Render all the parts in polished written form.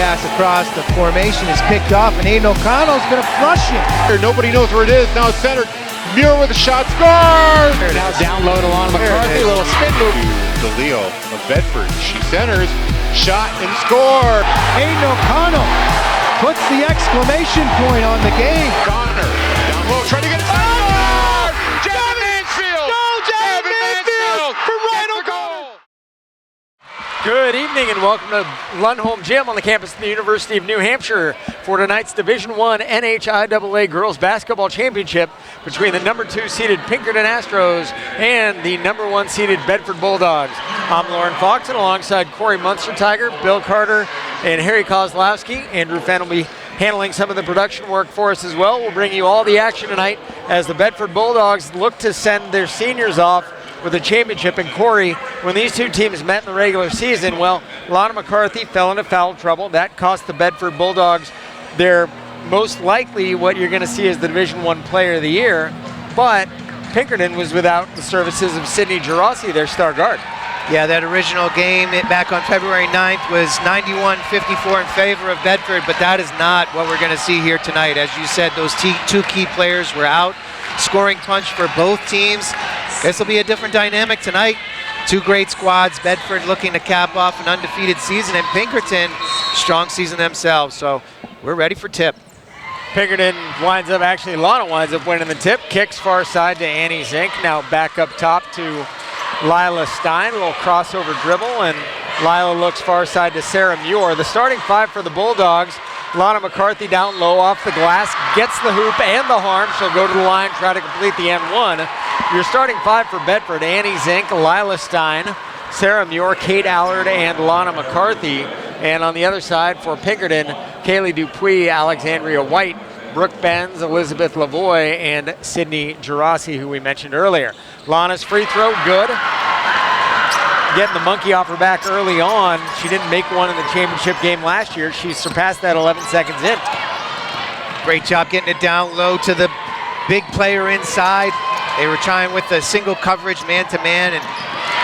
pass across the formation is picked off, and Aiden O'Connell's going to flush it. Nobody knows where it is. Now it's centered. Muir with a shot, scores! Now down low to Lana McCarthy, little spin move. DeLeo of Bedford, she centers, shot and score. Aiden O'Connell puts the exclamation point on the game. Connor, down low, trying to get it. Oh! Devin Mansfield! Go, Devin Mansfield from right on goal! Good evening and welcome to Lundholm Gym on the campus of the University of New Hampshire for tonight's Division I NHIAA Girls Basketball Championship between the number 2 seeded Pinkerton Astros and the number 1 seeded Bedford Bulldogs. I'm Lauren Fox, and alongside Corey Munster-Tiger, Bill Carter, and Harry Kozlowski. Andrew Fenn will be handling some of the production work for us as well. We'll bring you all the action tonight as the Bedford Bulldogs look to send their seniors off with a championship. And Corey, when these two teams met in the regular season, well, Lana McCarthy fell into foul trouble. That cost the Bedford Bulldogs their most likely what you're going to see as the Division I Player of the Year. But Pinkerton was without the services of Sydney Gerasi, their star guard. Yeah, that original game back on February 9th was 91-54 in favor of Bedford, but that is not what we're going to see here tonight. As you said, those two key players were out. Scoring punch for both teams. This will be a different dynamic tonight. Two great squads, Bedford looking to cap off an undefeated season, and Pinkerton, strong season themselves. So we're ready for tip. Pinkerton winds up, actually Lana winds up winning the tip. Kicks far side to Annie Zink. Now back up top to Lila Stein. A little crossover dribble, and Lila looks far side to Sarah Muir. The starting five for the Bulldogs. Lana McCarthy down low off the glass, gets the hoop and the harm. She'll go to the line, try to complete the N1. Your starting five for Bedford: Annie Zink, Lila Stein, Sarah Muir, Kate Allard, and Lana McCarthy. And on the other side for Pinkerton, Kaylee Dupuis, Alexandria White, Brooke Benz, Elizabeth Lavoie, and Sydney Gerasi, who we mentioned earlier. Lana's free throw, good. Getting the monkey off her back early on. She didn't make one in the championship game last year. She surpassed that 11 seconds in. Great job getting it down low to the big player inside. They were trying with the single coverage man-to-man, and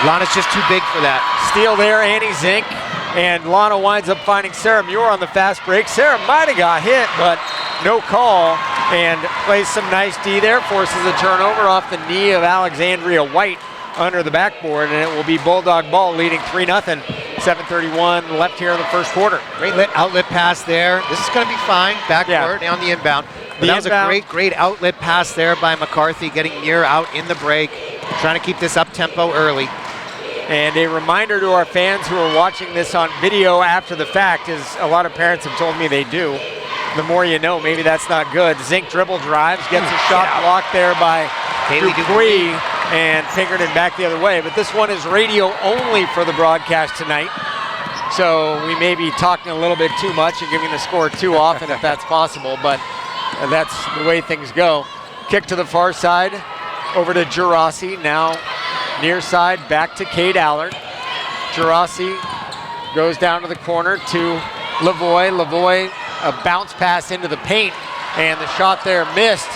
Lana's just too big for that. Steal there, Annie Zink, and Lana winds up finding Sarah Muir on the fast break. Sarah might have got hit, but no call, and plays some nice D there, forces a turnover off the knee of Alexandria White under the backboard, and it will be Bulldog ball leading 3-0. 7:31 left here in the first quarter. Great outlet pass there. This is going to be fine. Backboard on the inbound. But that was a great outlet pass there by McCarthy, getting Muir out in the break, trying to keep this up tempo early. And a reminder to our fans who are watching this on video after the fact, is a lot of parents have told me they do. The more you know, maybe that's not good. Zink dribble drives, gets a shot blocked there by Dupuis, and Pinkerton back the other way. But this one is radio only for the broadcast tonight. So we may be talking a little bit too much and giving the score too often if that's possible, but that's the way things go. Kick to the far side, over to Gerasi, now near side, back to Kate Allard. Gerasi goes down to the corner to Lavoie. Lavoie, a bounce pass into the paint, and the shot there missed.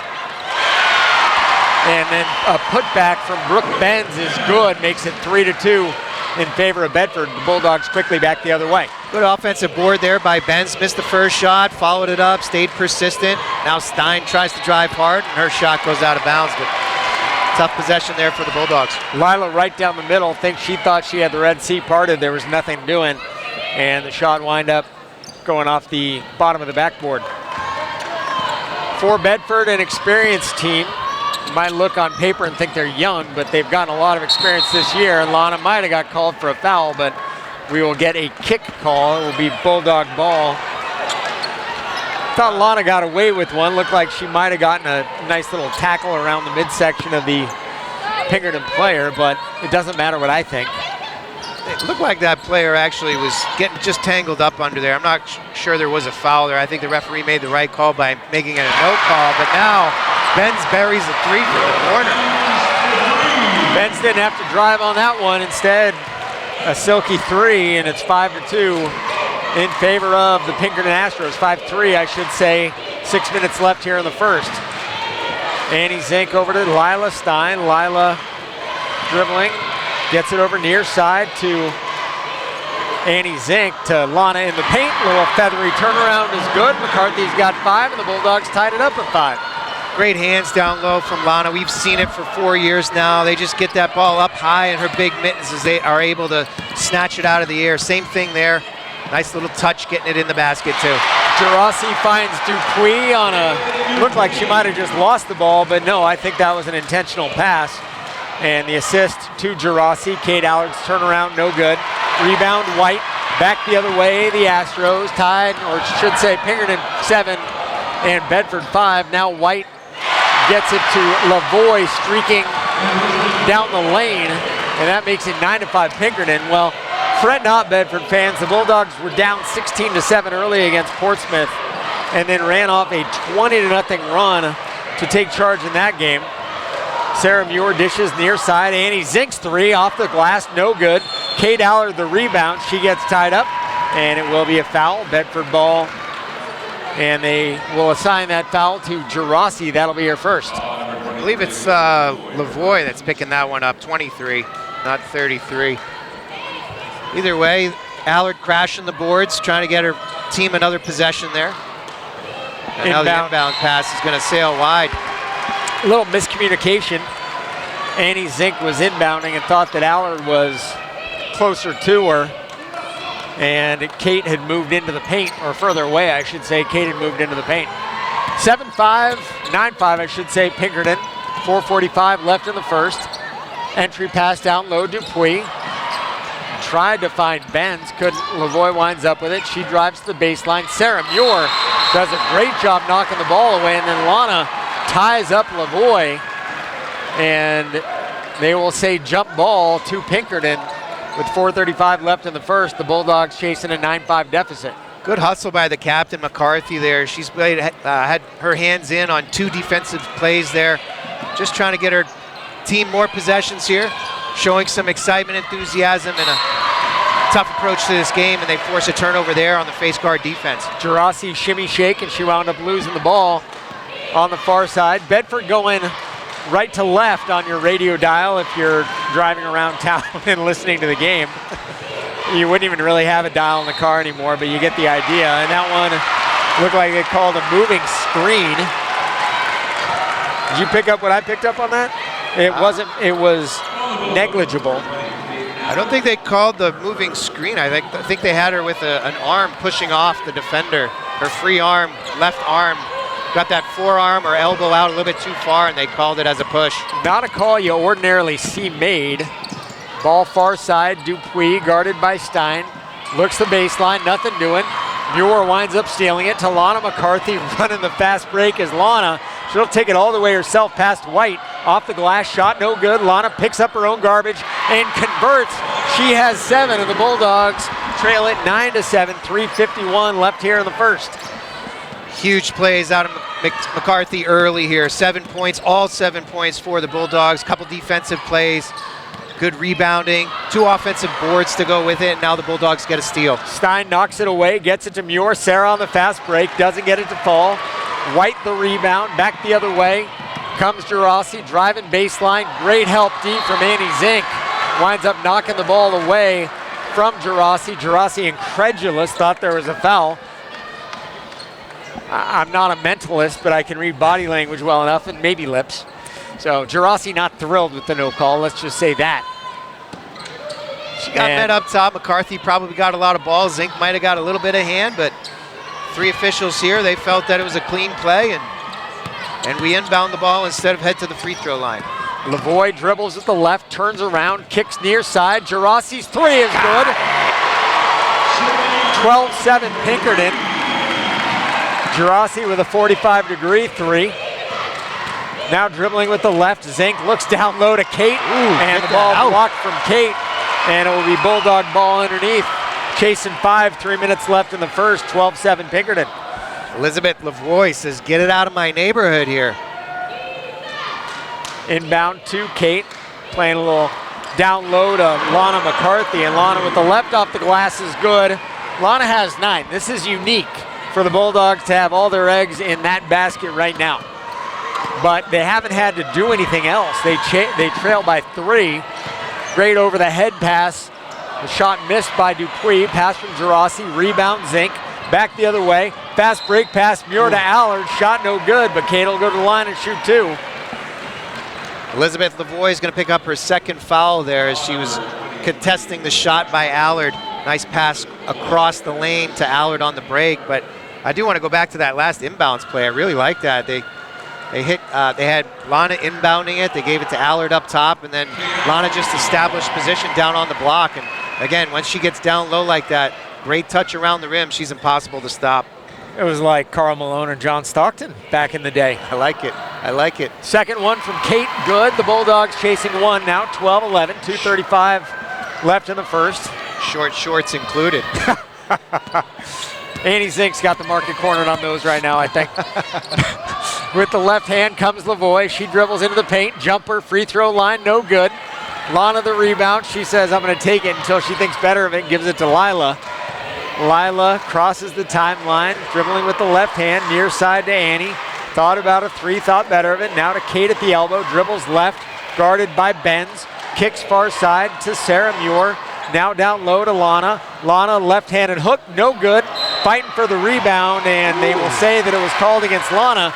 And then a putback from Brooke Benz is good, makes it 3-2 in favor of Bedford. The Bulldogs quickly back the other way. Good offensive board there by Benz. Missed the first shot, followed it up, stayed persistent. Now Stein tries to drive hard, and her shot goes out of bounds, but tough possession there for the Bulldogs. Lila right down the middle, thinks she thought she had the Red Sea parted. There was nothing doing, and the shot wind up going off the bottom of the backboard. For Bedford, an experienced team. You might look on paper and think they're young, but they've gotten a lot of experience this year, and Lana might have got called for a foul, but we will get a kick call. It will be Bulldog ball. Thought Lana got away with one. Looked like she might have gotten a nice little tackle around the midsection of the Pinkerton player, but it doesn't matter what I think. It looked like that player actually was getting just tangled up under there. I'm not sure there was a foul there. I think the referee made the right call by making it a no call, but now Benz buries a three from the corner. Benz didn't have to drive on that one. Instead, a silky three, and it's 5-2 in favor of the Pinkerton Astros. 5-3, I should say. 6 minutes left here in the first. Annie Zink over to Lila Stein. Lila dribbling, gets it over near side to Annie Zink to Lana in the paint. Little feathery turnaround is good. McCarthy's got 5, and the Bulldogs tied it up at 5. Great hands down low from Lana. We've seen it for 4 years now. They just get that ball up high in her big mittens as they are able to snatch it out of the air. Same thing there. Nice little touch getting it in the basket too. Gerasi finds Dupuis on looked like she might have just lost the ball, but no, I think that was an intentional pass. And the assist to Gerasi. Kate Allard's turnaround, no good. Rebound, White, back the other way. The Astros tied, or should say Pinkerton 7 and Bedford 5. Now White gets it to Lavoie streaking down the lane, and that makes it 9-5 Pinkerton. Well, fret not, Bedford fans. The Bulldogs were down 16-7 early against Portsmouth and then ran off a 20-0 run to take charge in that game. Sarah Muir dishes near side. Annie Zink's 3 off the glass, no good. Kate Allard the rebound. She gets tied up, and it will be a foul. Bedford ball, and they will assign that foul to Gerasi. That'll be her first. I believe it's Lavoie that's picking that one up, 23, not 33. Either way, Allard crashing the boards, trying to get her team another possession there. And now the inbound pass is going to sail wide. A little miscommunication. Annie Zink was inbounding and thought that Allard was closer to her. And Kate had moved into the paint, or further away, I should say. Kate had moved into the paint. 7-5, 9-5, I should say, Pinkerton. 4:45 left in the first. Entry pass down low, Dupuis. Tried to find Benz, couldn't. Lavoie winds up with it. She drives to the baseline. Sarah Muir does a great job knocking the ball away, and then Lana ties up Lavoie, and they will say jump ball to Pinkerton with 4:35 left in the first. The Bulldogs chasing a 9-5 deficit. Good hustle by the captain, McCarthy there. She's played, had her hands in on 2 defensive plays there. Just trying to get her team more possessions here, showing some excitement, enthusiasm, and a tough approach to this game, and they force a turnover there on the face guard defense. Gerasi shimmy shake, and she wound up losing the ball on the far side. Bedford going right to left on your radio dial if you're driving around town and listening to the game. You wouldn't even really have a dial in the car anymore, but you get the idea. And that one looked like they called a moving screen. Did you pick up what I picked up on that? It wasn't, it was negligible. I don't think they called the moving screen. I think they had her with an arm pushing off the defender. Her free arm, left arm, got that forearm or elbow out a little bit too far, and they called it as a push. Not a call you ordinarily see made. Ball far side, Dupuis guarded by Stein. Looks the baseline, nothing doing. Muir winds up stealing it to Lana McCarthy, running the fast break as Lana. She'll take it all the way herself past White. Off the glass, shot no good. Lana picks up her own garbage and converts. She has 7, and the Bulldogs trail it 9-7, 3:51 left here in the first. Huge plays out of McCarthy early here. 7 points, all 7 points for the Bulldogs. Couple defensive plays, good rebounding, 2 offensive boards to go with it, and now the Bulldogs get a steal. Stein knocks it away, gets it to Muir. Sarah on the fast break, doesn't get it to fall. White the rebound, back the other way. Comes Gerasi, driving baseline. Great help deep from Annie Zink. Winds up knocking the ball away from Gerasi. Gerasi, incredulous, thought there was a foul. I'm not a mentalist, but I can read body language well enough, and maybe lips. So Gerasi not thrilled with the no call, let's just say that. She got met up top. McCarthy probably got a lot of balls. Zink might have got a little bit of hand, but 3 officials here, they felt that it was a clean play, and we inbound the ball instead of head to the free throw line. Lavoie dribbles at the left, turns around, kicks near side. Gerasi's 3 is good. 12-7 Pinkerton. Gerasi with a 45-degree 3. Now dribbling with the left. Zink looks down low to Kate, and the ball blocked from Kate, and it will be Bulldog ball underneath. Chasing 5, 3 minutes left in the first, 12-7 Pinkerton. Elizabeth Lavoie says, get it out of my neighborhood here. Inbound to Kate, playing a little down low to Lana McCarthy, and Lana with the left off the glass is good. Lana has 9. This is unique for the Bulldogs to have all their eggs in that basket right now. But they haven't had to do anything else. They trail by 3. Great over the head pass The shot missed by Dupuis. Pass from Gerasi. Rebound Zink. Back the other way. Fast break pass Muir to Allard. Shot no good, but Kate will go to the line and shoot 2. Elizabeth Lavoie is going to pick up her second foul there as she was contesting the shot by Allard. Nice pass across the lane to Allard on the break, but I do want to go back to that last inbounds play. I really like that. They had Lana inbounding it. They gave it to Allard up top, and then Lana just established position down on the block. And again, once she gets down low like that, great touch around the rim. She's impossible to stop. It was like Karl Malone and John Stockton back in the day. I like it. I like it. Second one from Kate, good. The Bulldogs chasing one now, 12-11, 2:35 left in the first. Short shorts included. Annie Zink's got the market cornered on those right now, I think. With the left hand comes Lavoie. She dribbles into the paint. Jumper, free throw line, no good. Lana the rebound. She says, I'm going to take it until she thinks better of it and gives it to Lila. Lila crosses the timeline, dribbling with the left hand, near side to Annie. Thought about a 3, thought better of it. Now to Kate at the elbow, dribbles left, guarded by Benz. Kicks far side to Sarah Muir. Now down low to Lana. Lana left-handed hook, no good. Fighting for the rebound, and they will say that it was called against Lana.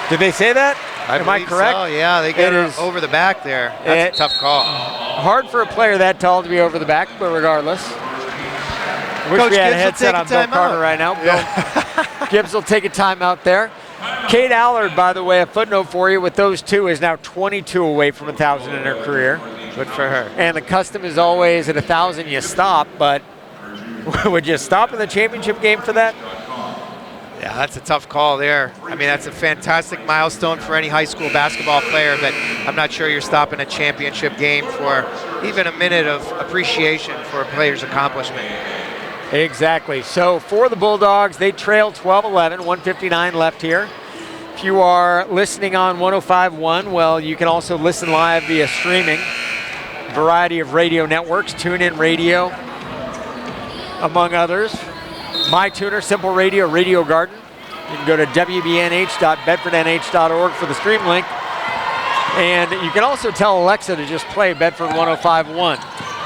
Did they say that? Am I correct? So, yeah, they got her over the back there. That's a tough call. Hard for a player that tall to be over the back, but regardless. Wish Coach we had a Gibbs headset on Bill Carter right now. Yeah. Gibbs will take a timeout there. Kate Allard, by the way, a footnote for you, with those 2 is now 22 away from 1,000 in her career. Good for her. And the custom is always at 1,000 you stop, but would you stop in the championship game for that? Yeah, that's a tough call there. I mean, that's a fantastic milestone for any high school basketball player, but I'm not sure you're stopping a championship game for even a minute of appreciation for a player's accomplishment. Exactly. So for the Bulldogs, they trail 12-11, 1:59 left here. If you are listening on 105.1, well, you can also listen live via streaming. Variety of radio networks, TuneIn Radio, among others. MyTuner, Simple Radio, Radio Garden. You can go to wbnh.bedfordnh.org for the stream link. And you can also tell Alexa to just play Bedford 105.1.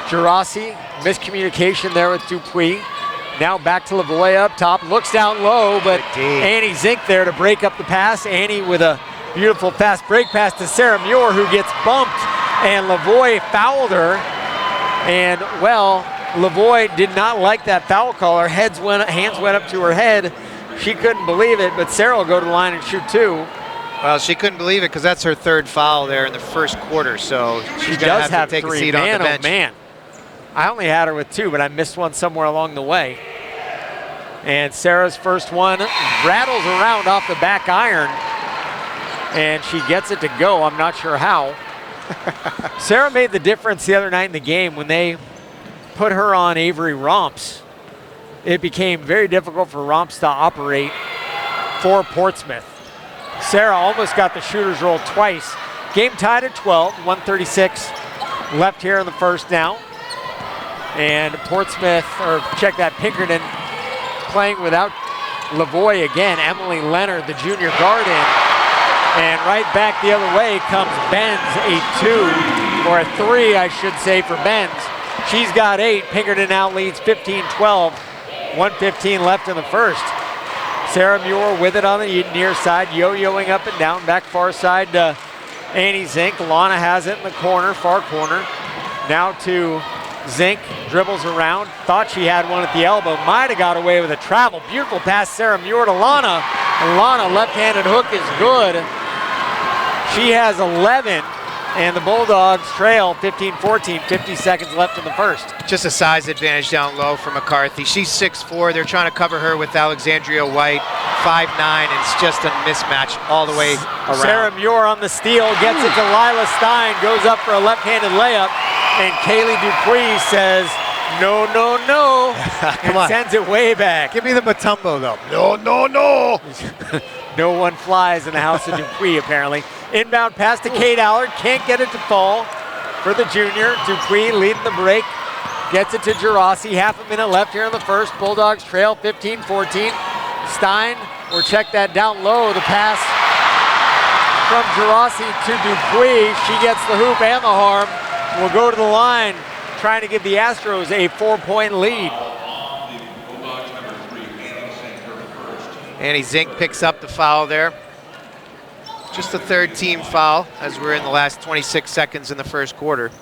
Gerasi, miscommunication there with Dupuis. Now back to Lavoie up top, looks down low, but Annie Zink there to break up the pass. Annie with a beautiful fast break pass to Sarah Muir, who gets bumped, and Lavoie fouled her. And, well, Lavoie did not like that foul call. Her hands went up to her head. She couldn't believe it, but Sarah will go to the line and shoot 2. Well, she couldn't believe it because that's her 3rd foul there in the first quarter, so she's going to have to take 3. a seat on the bench. Oh, man. I only had her with 2, but I missed one somewhere along the way. And Sarah's first one rattles around off the back iron, and she gets it to go. I'm not sure how. Sarah made the difference the other night in the game when they put her on Avery Romps. It became very difficult for Romps to operate for Portsmouth. Sarah almost got the shooter's roll twice. Game tied at 12, 1:36 left here in the first now. And Portsmouth, or check that, Pinkerton playing without Lavoie again. Emily Leonard, the junior guard in. And right back the other way comes Benz, a 2, or a 3, I should say, for Benz. She's got 8. Pinkerton now leads 15-12. 1:15 left in the first. Sarah Muir with it on the near side, yo-yoing up and down, back far side to Annie Zink. Lana has it in the corner, far corner. Now to Zink, dribbles around, thought she had one at the elbow, might have got away with a travel. Beautiful pass, Sarah Muir to Lana, and Lana, left-handed hook is good. She has 11, and the Bulldogs trail 15-14, 50 seconds left in the first. Just a size advantage down low for McCarthy. She's 6'4", they're trying to cover her with Alexandria White, 5'9", and it's just a mismatch all the way around. Sarah Muir on the steal, gets it to Lila Stein, goes up for a left-handed layup, and Kaylee Dupuis says, no, no, no, Come and on. sends it way back. Give me the Matumbo, though. No, no, no. No one flies in the house of Dupuis, apparently. Inbound pass to Kate Allard, can't get it to fall for the junior. Dupuis leading the break, gets it to Gerasi, half a minute left here in the first. Bulldogs trail 15-14. Stein, or check that down low, the pass from Gerasi to Dupuis. She gets the hoop and the harm. Will go to the line, trying to give the Astros a 4-point lead. Annie Zink picks up the foul there. Just the third team foul as we're in the last 26 seconds in the first quarter.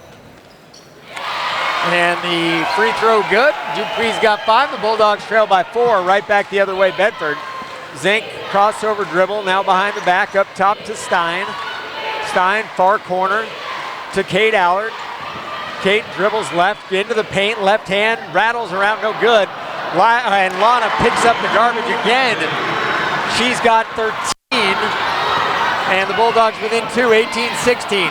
And the free throw good. Dupui's got 5. The Bulldogs trail by 4. Right back the other way, Bedford. Zink, crossover dribble, now behind the back, up top to Stein. Stein, far corner to Kate Allard. Kate dribbles left, into the paint, left hand, rattles around, no good. And Lana picks up the garbage again. She's got 13. And the Bulldogs within 2, 18-16.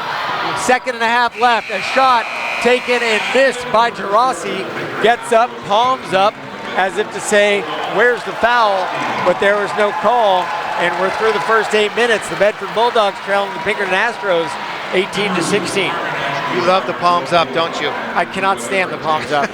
Second and a half left. A shot taken and missed by Gerasi. Gets up, palms up, as if to say, where's the foul? But there was no call. And we're through the first 8 minutes. The Bedford Bulldogs trailing the Pinkerton Astros 18-16. You love the palms up, don't you? I cannot stand the palms up.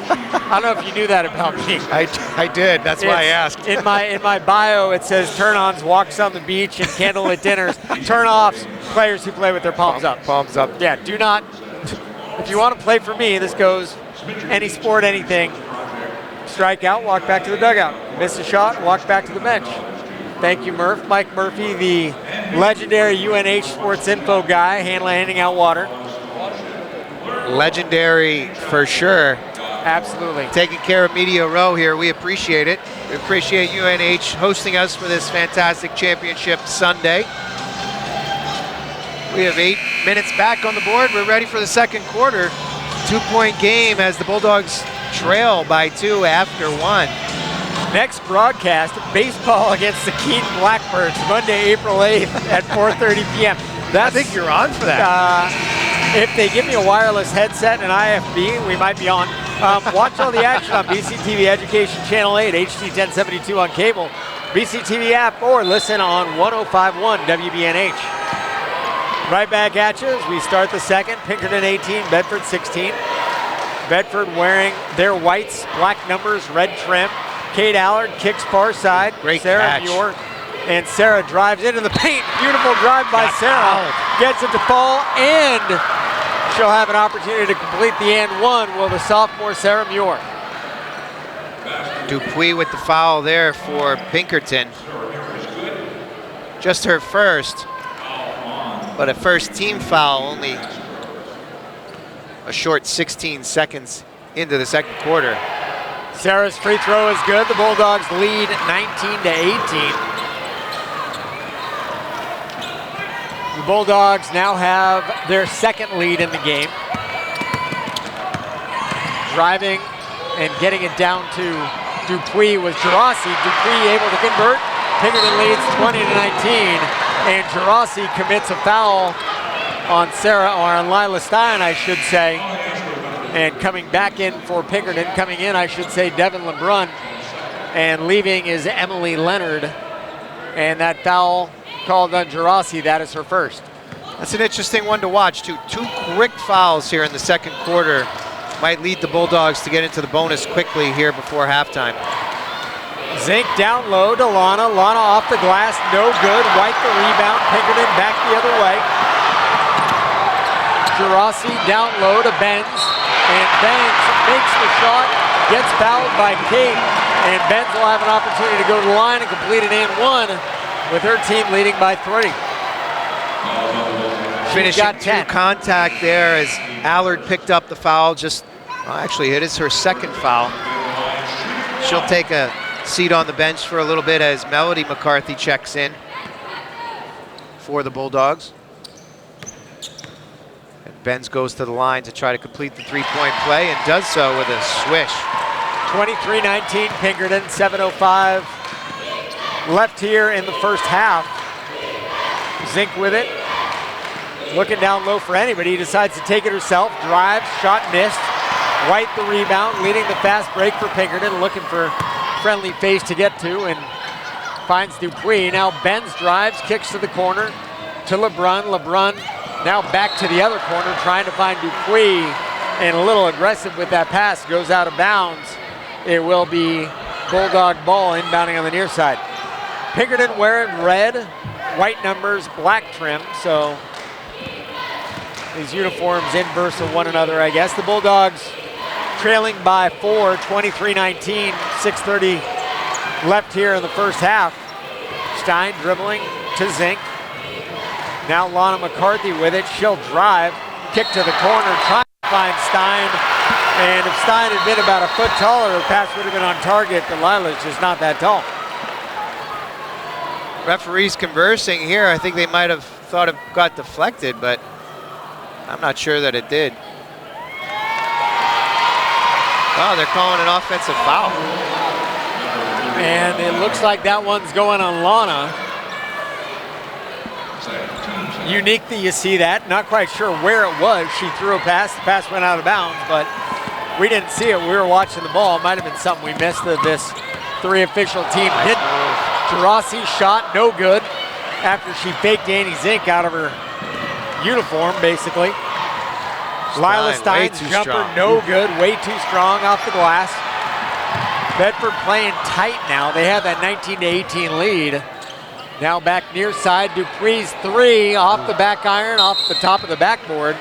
I don't know if you knew that about me. I did. That's why I asked. In my bio, it says turn-ons, walks on the beach, and candlelit dinners. Turn-offs, players who play with their palms up. Palms up. Yeah, do not. If you want to play for me, this goes any sport, anything. Strike out, walk back to the dugout. Miss a shot, walk back to the bench. Thank you, Murph. Mike Murphy, the legendary UNH Sports Info guy, handing out water. Legendary for sure. Absolutely. Taking care of Media Row here. We appreciate it. We appreciate UNH hosting us for this fantastic championship Sunday. We have 8 minutes back on the board. We're ready for the second quarter. 2-point game as the Bulldogs trail by 2 after 1. Next broadcast, baseball against the Keene Blackbirds, Monday, April 8th at 4:30 p.m. I think you're on for that. If they give me a wireless headset and IFB, we might be on. Watch all the action on BCTV Education Channel 8, HD 1072 on cable, BCTV app, or listen on 105.1 WBNH. Right back at you as we start the second. Pinkerton 18, Bedford 16. Bedford wearing their whites, black numbers, red trim. Kate Allard kicks far side. Great Sarah catch. Muir. And Sarah drives into the paint. Beautiful drive by Sarah. Gets it to fall, and she'll have an opportunity to complete the and one. Will the sophomore Sarah Muir. Dupuis with the foul there for Pinkerton. Just her first, but a first team foul only a short 16 seconds into the second quarter. Sarah's free throw is good. The Bulldogs lead 19-18. The Bulldogs now have their second lead in the game. Driving and getting it down to Dupuis was Gerasi. Dupuis able to convert. Pinkerton leads 20-19, and Gerasi commits a foul on Sarah, or on Lila Stein, I should say. And coming back in for Pinkerton, coming in, I should say, Devin LeBrun. And leaving is Emily Leonard. And that foul called on Gerasi, that is her first. That's an interesting one to watch, too. 2 quick fouls here in the second quarter might lead the Bulldogs to get into the bonus quickly here before halftime. Zink down low to Lana. Lana off the glass, no good. White the rebound, Pinkerton back the other way. Gerasi down low to Benz. And Benz makes the shot, gets fouled by Kate, and Benz will have an opportunity to go to the line and complete an and one with her team leading by 3. Finishing 2 contact there as Allard picked up the foul. Actually, it is her second foul. She'll take a seat on the bench for a little bit as Melody McCarthy checks in for the Bulldogs. Benz goes to the line to try to complete the 3-point play and does so with a swish. 23-19 Pinkerton, 7:05 left here in the first half. Zink with it, looking down low for anybody. He decides to take it herself, drives, shot missed. White the rebound, leading the fast break for Pinkerton, looking for friendly face to get to, and finds Dupuis. Now Benz drives, kicks to the corner to LeBrun. LeBrun now back to the other corner, trying to find Dupuis, and a little aggressive with that pass, goes out of bounds. It will be Bulldog ball inbounding on the near side. Pinkerton wearing red, white numbers, black trim, so these uniforms inverse of one another, I guess. The Bulldogs trailing by 4, 23-19, 6:30 left here in the first half. Stein dribbling to Zink. Now Lana McCarthy with it. She'll drive, kick to the corner, try to find Stein. And if Stein had been about a foot taller, the pass would have been on target, but Lila's just not that tall. Referees conversing here. I think they might have thought it got deflected, but I'm not sure that it did. Oh, they're calling an offensive foul. And it looks like that one's going on Lana. Unique that you see that. Not quite sure where it was. She threw a pass. The pass went out of bounds, but we didn't see it. We were watching the ball. It might have been something we missed that this three official team didn't. Gerasi shot, no good, after she faked Annie Zink out of her uniform, basically. Lila Stein's jumper, no good, way too strong off the glass. Bedford playing tight now. They have that 19-18 lead. Now back near side, Dupuis three off the back iron, off the top of the backboard,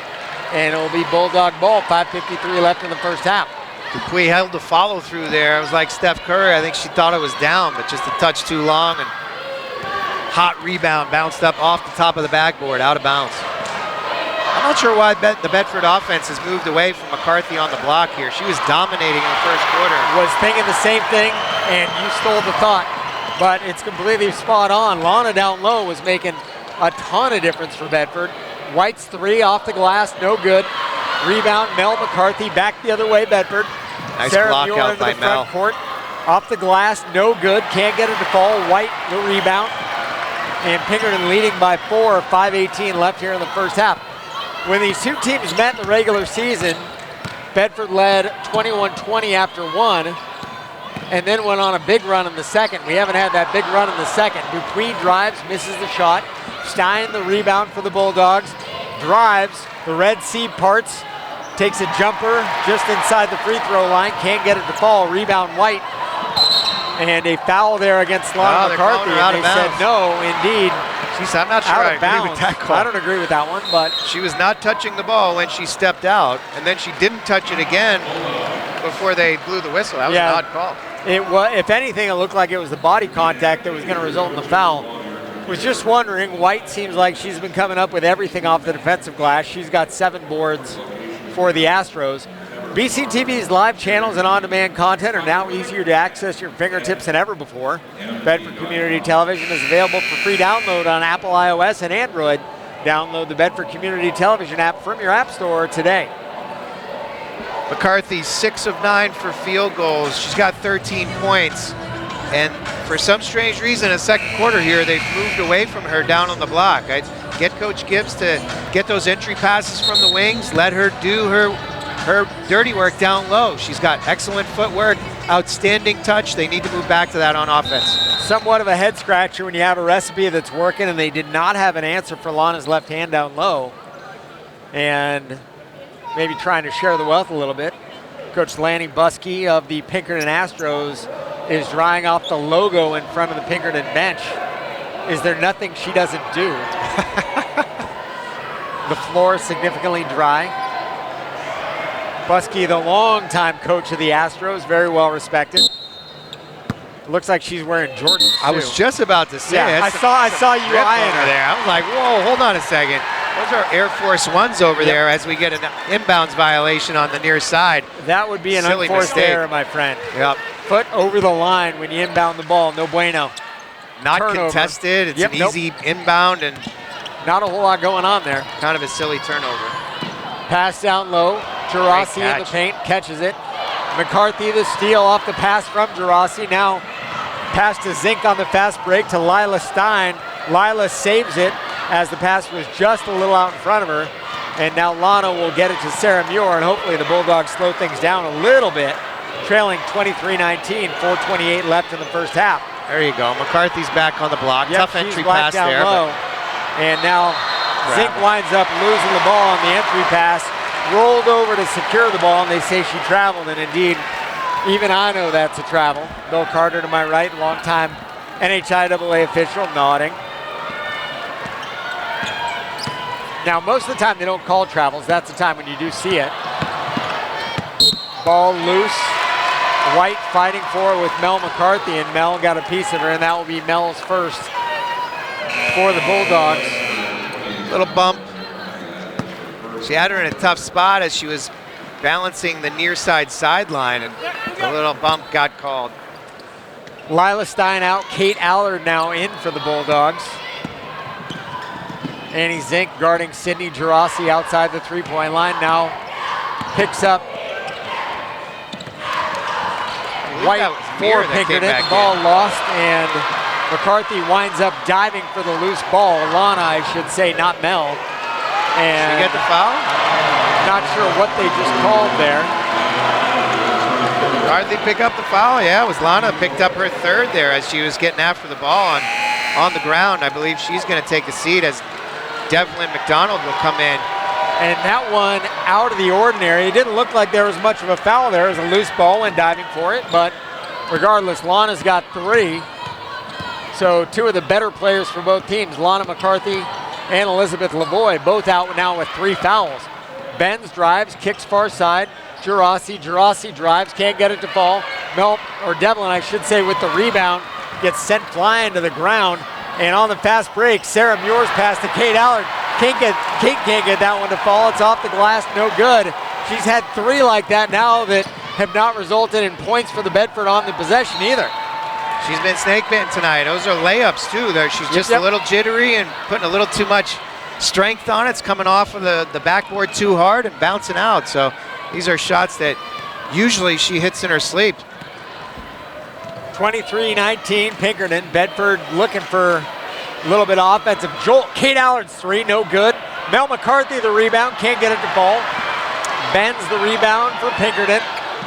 and it will be Bulldog ball, 5:53 left in the first half. Dupuis held the follow through there. It was like Steph Curry. I think she thought it was down, but just a touch too long, and hot rebound, bounced up off the top of the backboard, out of bounds. I'm not sure why the Bedford offense has moved away from McCarthy on the block here. She was dominating in the first quarter. Was thinking the same thing, and you stole the thought, but it's completely spot on. Lana down low was making a ton of difference for Bedford. White's three off the glass, no good. Rebound, Mel McCarthy back the other way, Bedford. Nice Sarah block Muir out into by the Mel. front court. Off the glass, no good. Can't get it to fall. White, the rebound. And Pinkerton leading by 4, 5:18 left here in the first half. When these two teams met in the regular season, Bedford led 21-20 after one, and then went on a big run in the second. We haven't had that big run in the second. Dupuis drives, misses the shot. Stein, the rebound for the Bulldogs. Drives, the Red Sea parts, takes a jumper just inside the free throw line, can't get it to fall. Rebound White, and a foul there against Lana McCarthy. And they said no, indeed. I'm not sure I agree with that call. I don't agree with that one, but she was not touching the ball when she stepped out, and then she didn't touch it again before they blew the whistle. That was an odd call. It was, if anything, it looked like it was the body contact that was going to result in the foul. Was just wondering, White seems like she's been coming up with everything off the defensive glass. She's got 7 boards for the Astros. BCTV's live channels and on-demand content are now easier to access your fingertips than ever before. Bedford Community Television is available for free download on Apple iOS and Android. Download the Bedford Community Television app from your app store today. McCarthy 6 of 9 for field goals. She's got 13 points. And for some strange reason, in the second quarter here, they've moved away from her down on the block. I'd get Coach Gibbs to get those entry passes from the wings, let her do her dirty work down low. She's got excellent footwork, outstanding touch. They need to move back to that on offense. Somewhat of a head scratcher when you have a recipe that's working and they did not have an answer for Lana's left hand down low. And maybe trying to share the wealth a little bit. Coach Lanny Buskey of the Pinkerton Astros is drying off the logo in front of the Pinkerton bench. Is there nothing she doesn't do? The floor is significantly dry. Buskey, the longtime coach of the Astros, very well respected. Looks like she's wearing Jordans, too. I was just about to say. Yeah, I saw you eyeing her there. I was like, whoa, hold on a second. Those are Air Force Ones over there as we get an inbounds violation on the near side. That would be an Silly unforced mistake. error, my friend. Yep. Foot over the line when you inbound the ball, no bueno. Not Turnover. contested. It's an easy inbound and not a whole lot going on there. kind of a silly turnover. Pass down low. Gerasi in the paint, catches it. McCarthy the steal off the pass from Gerasi. Now pass to Zink on the fast break to Lila Stein. Lila saves it as the pass was just a little out in front of her. And now Lana will get it to Sarah Muir, and hopefully the Bulldogs slow things down a little bit. Trailing 23-19, 4:28 left in the first half. There you go. McCarthy's back on the block. Yep, Tough she's entry black pass down there. low. And now Zink winds up losing the ball on the entry pass. Rolled over to secure the ball, and they say she traveled, and indeed, even I know that's a travel. Bill Carter to my right, longtime NHIAA official, nodding. Now, most of the time they don't call travels. That's the time when you do see it. ball loose. White fighting for it with Mel McCarthy, and Mel got a piece of her, and that will be Mel's first for the Bulldogs. Little bump. She had her in a tough spot as she was balancing the near side sideline, and a little bump got called. Lila Stein out, Kate Allard now in for the Bulldogs. Annie Zink guarding Sydney Gerasi outside the three-point line, now picks up White for Pinkerton. Ball lost, and McCarthy winds up diving for the loose ball. Lana, I should say, not Mel. And did she get the foul? Not sure what they just called there. McCarthy pick up the foul. Yeah, it was Lana picked up her third there as she was getting after the ball on the ground. I believe she's going to take a seat as Devlin McDonald will come in. And that one out of the ordinary. It didn't look like there was much of a foul there. It was a loose ball and diving for it, but regardless, Lana's got 3. So 2 of the better players for both teams, Lana McCarthy and Elizabeth Lavoie, both out now with 3 fouls. Benz drives, kicks far side. Gerasi drives, can't get it to fall. Devlin, I should say, with the rebound, gets sent flying to the ground. And on the fast break, Sarah Muir's pass to Kate Allard. Kate can't get that one to fall. It's off the glass, no good. She's had 3 like that now that have not resulted in points for the Bedford on the possession either. She's been snake bitten tonight. Those are layups too. She's just a little jittery and putting a little too much strength on it. It's coming off of the backboard too hard and bouncing out. So these are shots that usually she hits in her sleep. 23-19 Pinkerton. Bedford looking for a little bit of offensive jolt. Kate Allard's 3, no good. Mel McCarthy the rebound, can't get it to fall. Bends the rebound for Pinkerton.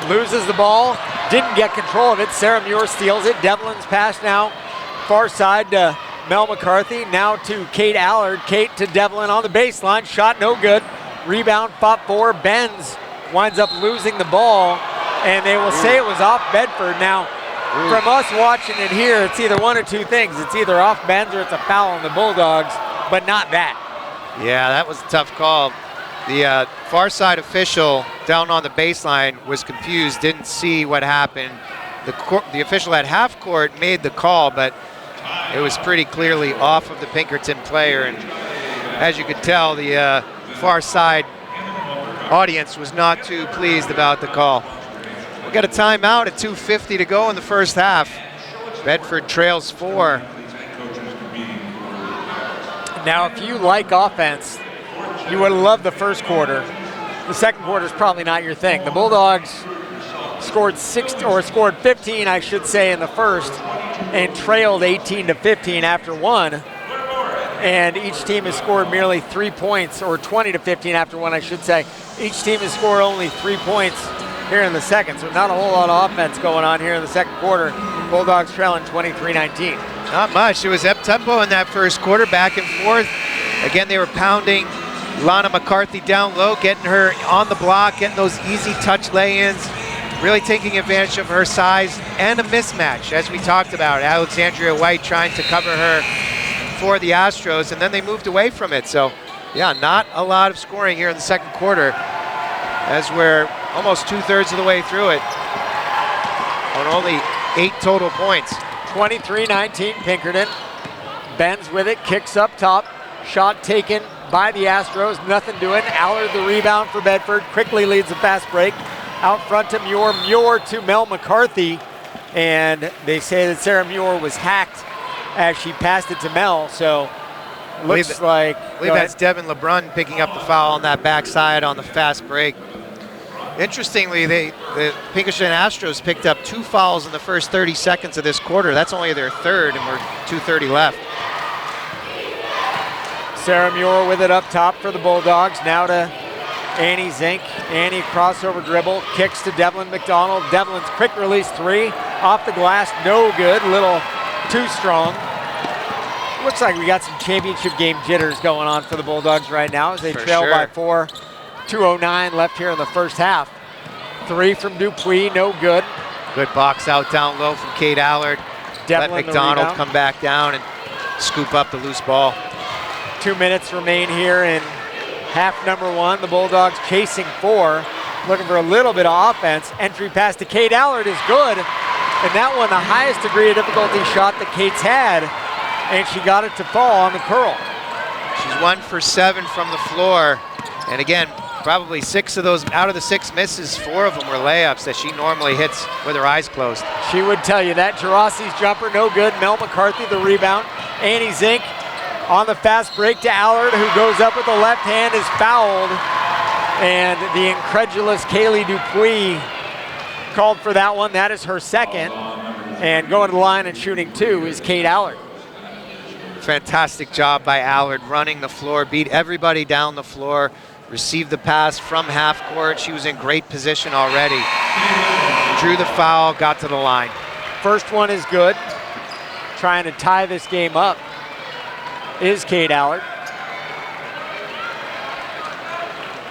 Loses the ball, didn't get control of it. Sarah Muir steals it. Devlin's pass now far side to Mel McCarthy. Now to Kate Allard. Kate to Devlin on the baseline. Shot no good. Rebound fought for. Benz winds up losing the ball, and they will say it was off Bedford. Now, from us watching it here, it's either one or 2 things. It's either off Benz or it's a foul on the Bulldogs, but not that. Yeah, that was a tough call. The far side official down on the baseline was confused, didn't see what happened. The official at half court made the call, but it was pretty clearly off of the Pinkerton player. And as you could tell, the far side audience was not too pleased about the call. We got a timeout at 2:50 to go in the first half. Bedford trails 4. Now, if you like offense, you would have loved the first quarter. The second quarter is probably not your thing. The Bulldogs scored 15, I should say, in the first, and trailed 18-15 after 1. And each team has scored merely 3 points, or 20-15 after 1, I should say. Each team has scored only 3 points here in the second, so not a whole lot of offense going on here in the second quarter. Bulldogs trailing 23-19. Not much. It was up-tempo in that first quarter, back and forth. Again, they were pounding Lana McCarthy down low, getting her on the block, getting those easy touch lay-ins, really taking advantage of her size and a mismatch, as we talked about. Alexandria White trying to cover her for the Astros, and then they moved away from it. So, yeah, not a lot of scoring here in the second quarter, as we're almost 2/3 of the way through it on only 8 total points. 23-19 Pinkerton. Benz with it, kicks up top. Shot taken by the Astros, nothing doing. Allard the rebound for Bedford, quickly leads the fast break. Out front to Muir, Muir to Mel McCarthy. And they say that Sarah Muir was hacked as she passed it to Mel, so looks like... I believe that's Devin LeBrun picking up the foul on that backside on the fast break. Interestingly, the Pinkerton Astros picked up 2 fouls in the first 30 seconds of this quarter. That's only their third, and we're 2:30 left. Sarah Muir with it up top for the Bulldogs. Now to Annie Zink. Annie crossover dribble, kicks to Devlin McDonald. Devlin's quick release 3, off the glass, no good, little too strong. Looks like we got some championship game jitters going on for the Bulldogs right now as they trail by 4. 2:09 left here in the first half. 3 from Dupuis, no good. Good box out down low from Kate Allard. Devlin let McDonald come back down and scoop up the loose ball. 2 minutes remain here in half number 1. The Bulldogs chasing 4. looking for a little bit of offense. Entry pass to Kate Allard is good. And that one, the highest degree of difficulty shot that Kate's had. And she got it to fall on the curl. She's 1 for 7 from the floor. And again, probably 6 of those, out of the 6 misses, 4 of them were layups that she normally hits with her eyes closed. She would tell you that. Gerassi's jumper, no good. Mel McCarthy, the rebound. Annie Zink on the fast break to Allard, who goes up with the left hand, is fouled. And the incredulous Kaylee Dupuis called for that one. That is her second. And going to the line and shooting 2 is Kate Allard. Fantastic job by Allard, running the floor, beat everybody down the floor, received the pass from half court. She was in great position already. Drew the foul, got to the line. First one is good. Trying to tie this game up is Kate Allard.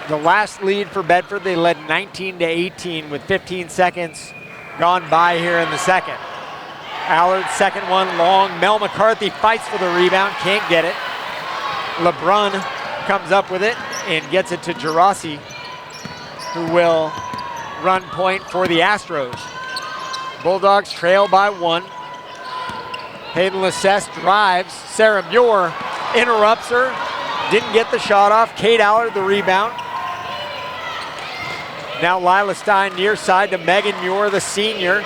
The last lead for Bedford, they led 19-18 with 15 seconds gone by here in the second. Allard, second one long. Mel McCarthy fights for the rebound, can't get it. LeBrun comes up with it and gets it to Gerasi, who will run point for the Astros. Bulldogs trail by 1. Hayden Lissesse drives. Sarah Muir interrupts her. Didn't get the shot off. Kate Allard the rebound. Now Lila Stein near side to Megan Muir, the senior.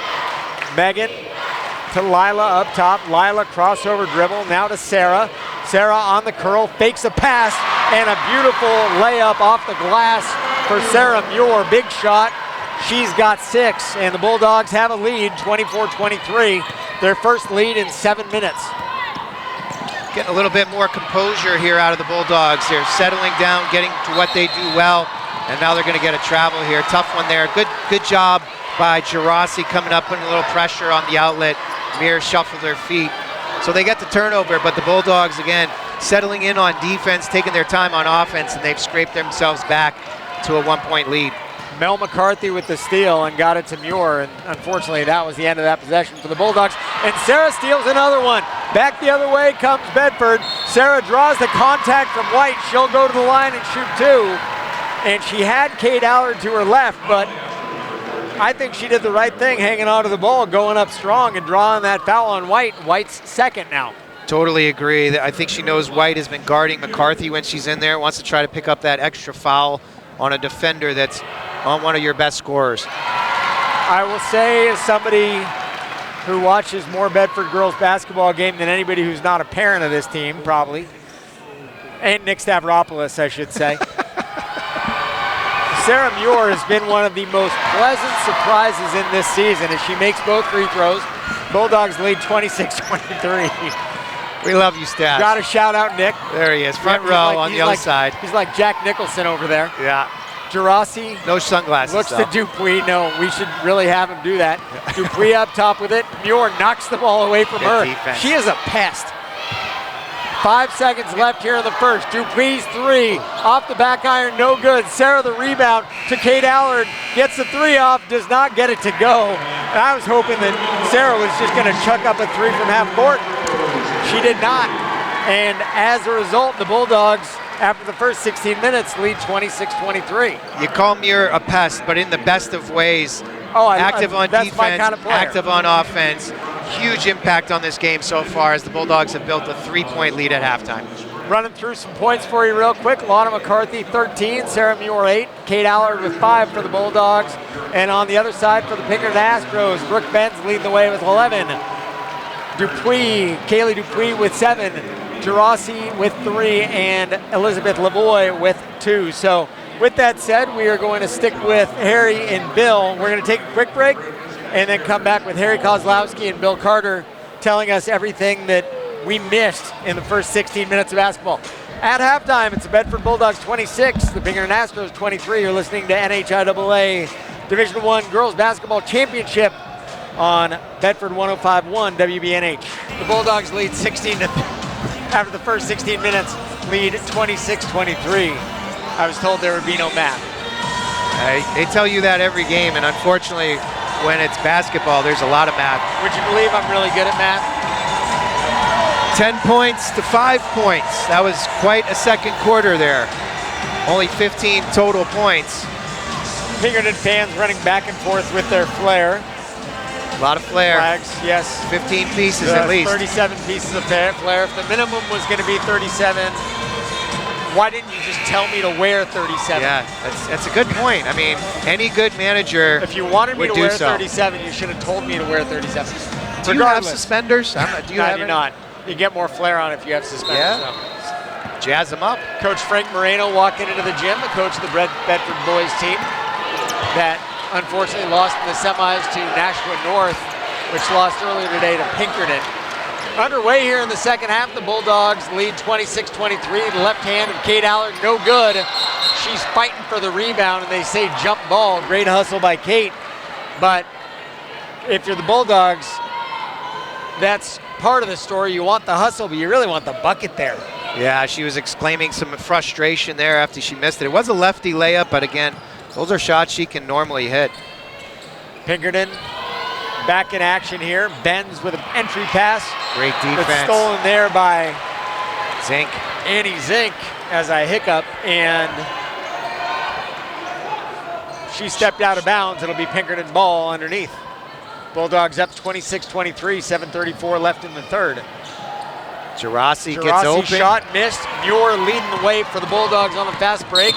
Megan to Lila up top. Lila crossover dribble. Now to Sarah. Sarah on the curl, fakes a pass, and a beautiful layup off the glass for Sarah Muir. Big shot. She's got 6, and the Bulldogs have a lead, 24-23. Their first lead in 7 minutes. Getting a little bit more composure here out of the Bulldogs. They're settling down, getting to what they do well, and now they're going to get a travel here. Tough one there. Good job by Gerasi coming up, putting a little pressure on the outlet. Mir shuffled their feet. So they get the turnover, but the Bulldogs, again, settling in on defense, taking their time on offense, and they've scraped themselves back to a 1-point lead. Mel McCarthy with the steal and got it to Muir, and unfortunately that was the end of that possession for the Bulldogs. And Sarah steals another one. Back the other way comes Bedford. Sarah draws the contact from White. She'll go to the line and shoot 2. And she had Kate Allard to her left, but I think she did the right thing hanging on to the ball, going up strong and drawing that foul on White. White's second now. Totally agree. I think she knows White has been guarding McCarthy when she's in there, wants to try to pick up that extra foul on a defender that's on one of your best scorers. I will say, as somebody who watches more Bedford girls basketball game than anybody who's not a parent of this team, probably, and Nick Stavropoulos, I should say. Sarah Muir has been one of the most pleasant surprises in this season as she makes both free throws. Bulldogs lead 26-23. We love you, Stav. Got to shout out Nick. There he is, front row on the other side. He's like Jack Nicholson over there. Yeah. Gerasi. No sunglasses, looks though. to Dupuis. No, we should really have him do that. Dupuis up top with it. Muir knocks the ball away from her. Defense. She is a pest. 5 seconds left here in the first. Dupuis 3 off the back iron, no good. Sarah the rebound to Kate Allard, gets the 3 off, does not get it to go. And I was hoping that Sarah was just going to chuck up a 3 from half court. She did not. And as a result, the Bulldogs, after the first 16 minutes, lead 26-23. You call Muir a pest, but in the best of ways. Oh, active on that's defense, my kind of player. active on offense. Huge impact on this game so far as the Bulldogs have built a 3-point lead at halftime. Running through some points for you real quick. Lana McCarthy, 13. Sarah Muir, 8. Kate Allard with 5 for the Bulldogs. And on the other side for the Pinkerton Astros, Brooke Benz leading the way with 11. Kaylee Dupuis with 7. Gerasi with 3. And Elizabeth Lavoie with 2. So with that said, we are going to stick with Harry and Bill. We're going to take a quick break and then come back with Harry Kozlowski and Bill Carter telling us everything that we missed in the first 16 minutes of basketball. At halftime, it's the Bedford Bulldogs 26, the Pinkerton Astros 23. You're listening to NHIAA Division I Girls Basketball Championship on Bedford 105.1 WBNH. The Bulldogs lead 16 to after the first 16 minutes, lead 26-23. I was told there would be no math. They tell you that every game, and unfortunately, when it's basketball, there's a lot of math. Would you believe I'm really good at math? 10 points to 5 points. That was quite a second quarter there. Only 15 total points. Pinkerton fans running back and forth with their flair. A lot of flair. Flags, yes. 15 pieces at least. 37 pieces of flair. If the minimum was going to be 37, why didn't you just tell me to wear 37? Yeah, that's a good point. I mean, any good manager if you wanted me to wear so. 37, you should have told me to wear 37. Do you have suspenders? Do you have I do not. You get more flair on if you have suspenders. Yeah. No. Jazz them up. Coach Frank Moreno walking into the gym, the coach of the Bedford boys team that unfortunately lost in the semis to Nashua North, which lost earlier today to Pinkerton. Underway here in the second half, the Bulldogs lead 26-23. The left hand of Kate Allard, no good. She's fighting for the rebound, and they say jump ball. Great hustle by Kate. But if you're the Bulldogs, that's part of the story. You want the hustle, but you really want the bucket there. Yeah, she was exclaiming some frustration there after she missed it. It was a lefty layup, but again, those are shots she can normally hit. Pinkerton back in action here. Benz with an entry pass. Great defense. It's stolen there by Zink. Annie Zink as I hiccup, and she stepped out of bounds. It'll be Pinkerton ball underneath. Bulldogs up 26-23, 7:34 left in the third. Gerasi gets open. Shot missed. Muir leading the way for the Bulldogs on the fast break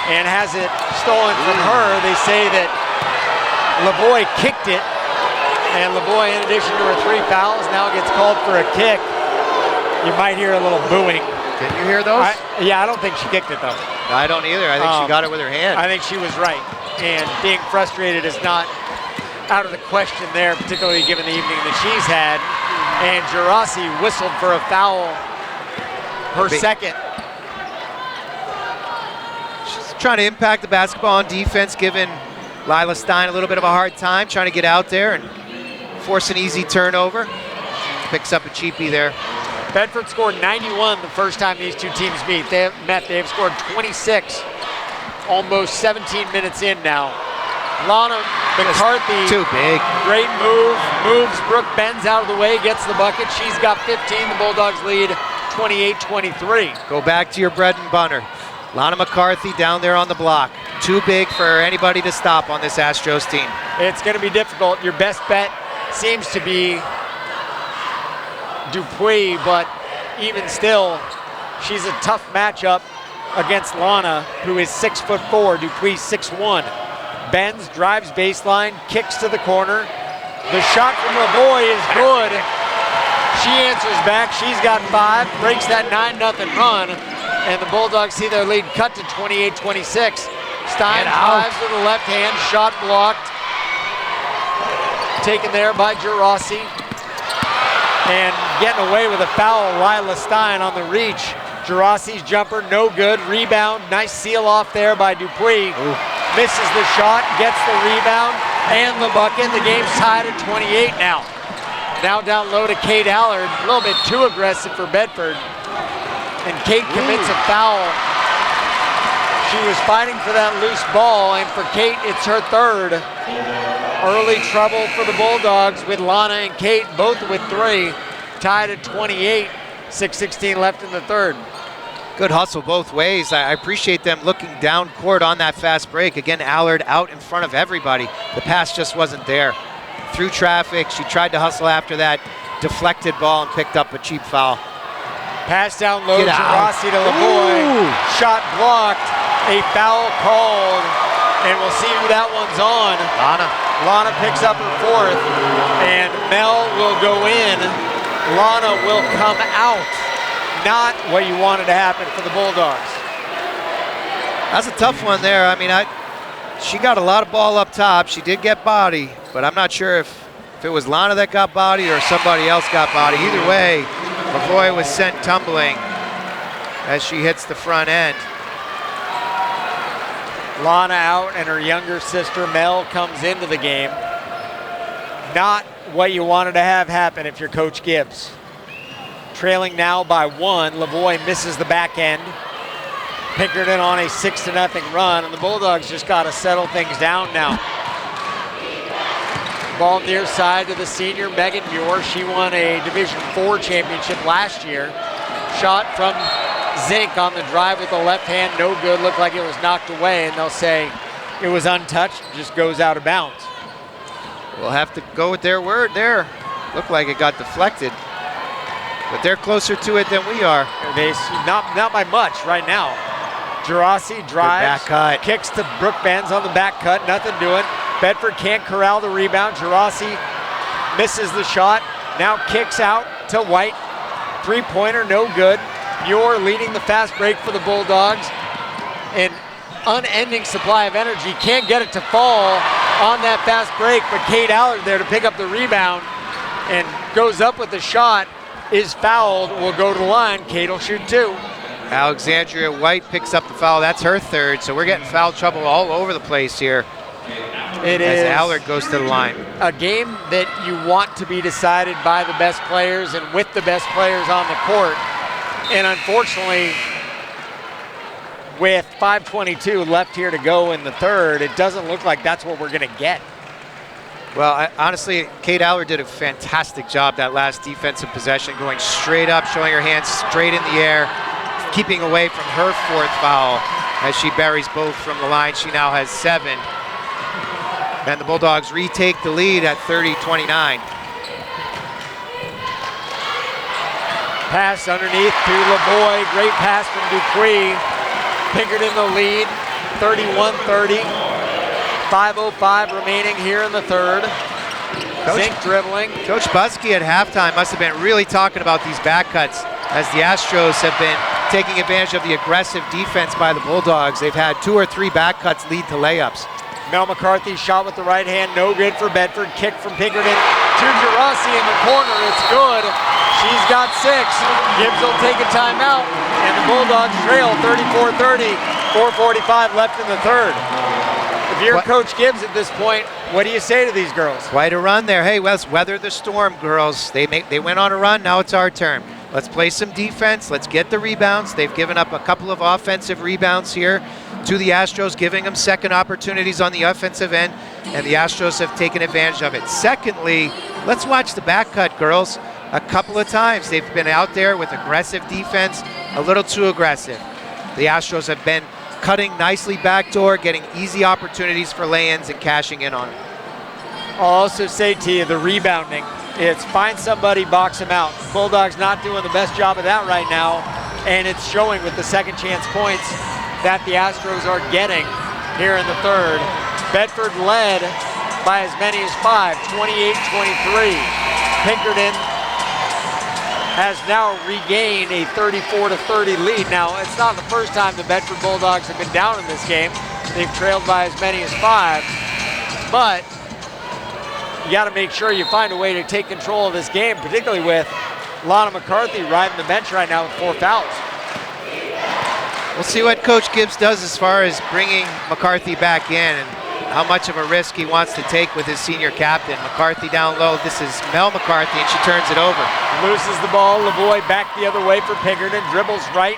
and has it stolen from her. They say that Lavoie kicked it, and Lavoie, in addition to her 3 fouls, now gets called for a kick. You might hear a little booing. Can you hear those? Yeah, I don't think she kicked it though. I don't either. I think she got it with her hand. I think she was right, and being frustrated is not out of the question there, particularly given the evening that she's had. And Gerasi whistled for a foul, her second. She's trying to impact the basketball on defense, giving Lila Stein a little bit of a hard time, trying to get out there and force an easy turnover. Picks up a cheapie there. Bedford scored 91 the first time these two teams met. They've scored 26, almost 17 minutes in now. Lana McCarthy, too big. Great move, moves Brooke Benz out of the way, gets the bucket. She's got 15, the Bulldogs lead 28-23. Go back to your bread and butter. Lana McCarthy down there on the block. Too big for anybody to stop on this Astros team. It's gonna be difficult. Your best bet seems to be Dupuis, but even still, she's a tough matchup against Lana, who is 6'4", Dupuis 6'1". Benz drives baseline, kicks to the corner. The shot from Lavoie is good. She answers back, she's got 5, breaks that 9-0 run, and the Bulldogs see their lead cut to 28-26. Stein drives with the left hand, shot blocked. Taken there by Gerasi. And getting away with a foul, Lila Stein on the reach. Gerasi's jumper, no good. Rebound, nice seal off there by Dupuis. Ooh. Misses the shot, gets the rebound, and the bucket. The game's tied at 28 now. Now down low to Kate Allard, a little bit too aggressive for Bedford. And Kate commits a foul. She was fighting for that loose ball, and for Kate, it's her third. Early trouble for the Bulldogs with Lana and Kate, both with 3. Tied at 28, 6:16 left in the third. Good hustle both ways. I appreciate them looking down court on that fast break. Again, Allard out in front of everybody. The pass just wasn't there. Through traffic, she tried to hustle after that deflected ball and picked up a cheap foul. Pass down low, Gerasi to Lavoie. Shot blocked, a foul called, and we'll see who that one's on. Lana picks up her 4th, and Mel will go in. Lana will come out. Not what you wanted to happen for the Bulldogs. That's a tough one there. I mean, she got a lot of ball up top. She did get body, but I'm not sure if it was Lana that got body or somebody else got body. Either way, Lavoie was sent tumbling as she hits the front end. Lana out, and her younger sister Mel comes into the game. Not what you wanted to have happen if you're Coach Gibbs. Trailing now by 1, Lavoie misses the back end. Pinkerton on a 6-0 run, and the Bulldogs just got to settle things down now. Ball near side to the senior, Megan Muir. She won a Division IV championship last year. Shot from Zink on the drive with the left hand, no good. Looked like it was knocked away, and they'll say it was untouched, just goes out of bounds. We'll have to go with their word there. Looked like it got deflected, but they're closer to it than we are. They not by much right now. Gerasi drives, back cut. kicks to Brooke Benz on the back cut, nothing doing. Bedford can't corral the rebound. Gerasi misses the shot, now kicks out to White. Three-pointer, no good. Muir leading the fast break for the Bulldogs. An unending supply of energy, can't get it to fall on that fast break, but Kate Allard there to pick up the rebound and goes up with the shot, is fouled, will go to the line. Kate will shoot two. Alexandria White picks up the foul. That's her third, so we're getting foul trouble all over the place here. It as is Allard goes to the line. A game that you want to be decided by the best players and with the best players on the court. And unfortunately, with 5:22 left here to go in the third, it doesn't look like that's what we're going to get. Well, honestly, Kate Allard did a fantastic job that last defensive possession, going straight up, showing her hands straight in the air, keeping away from her fourth foul as she buries both from the line. She now has 7. And the Bulldogs retake the lead at 30-29. Pass underneath to LeBoy. Great pass from Dupuis. Pinkerton the lead, 31-30. 5:05 remaining here in the third. Zink dribbling. Coach Buskey at halftime must have been really talking about these back cuts as the Astros have been taking advantage of the aggressive defense by the Bulldogs. They've had 2 or 3 back cuts lead to layups. Mel McCarthy shot with the right hand, no good for Bedford. Kick from Pinkerton to Gerasi in the corner, it's good. She's got 6. Gibbs will take a timeout, and the Bulldogs trail 34-30. 4:45 left in the third. If you're Coach Gibbs at this point, what do you say to these girls? Quite a run there. Hey, let's weather the storm, girls. They went on a run, now it's our turn. Let's play some defense, let's get the rebounds. They've given up a couple of offensive rebounds here to the Astros, giving them second opportunities on the offensive end, and the Astros have taken advantage of it. Secondly, let's watch the back cut, girls. A couple of times they've been out there with aggressive defense, a little too aggressive. The Astros have been cutting nicely backdoor, getting easy opportunities for lay-ins and cashing in on it. I'll also say to you, the rebounding. It's find somebody, box them out. Bulldogs not doing the best job of that right now, and it's showing with the second chance points that the Astros are getting here in the third. Bedford led by as many as 5, 28-23. Pinkerton has now regained a 34-30 lead. Now, it's not the first time the Bedford Bulldogs have been down in this game. They've trailed by as many as 5, but you got to make sure you find a way to take control of this game, particularly with Lana McCarthy riding the bench right now with 4 fouls. We'll see what Coach Gibbs does as far as bringing McCarthy back in and how much of a risk he wants to take with his senior captain. McCarthy down low. This is Mel McCarthy, and she turns it over. Loses the ball. Lavoie back the other way for Pinkerton. Dribbles right.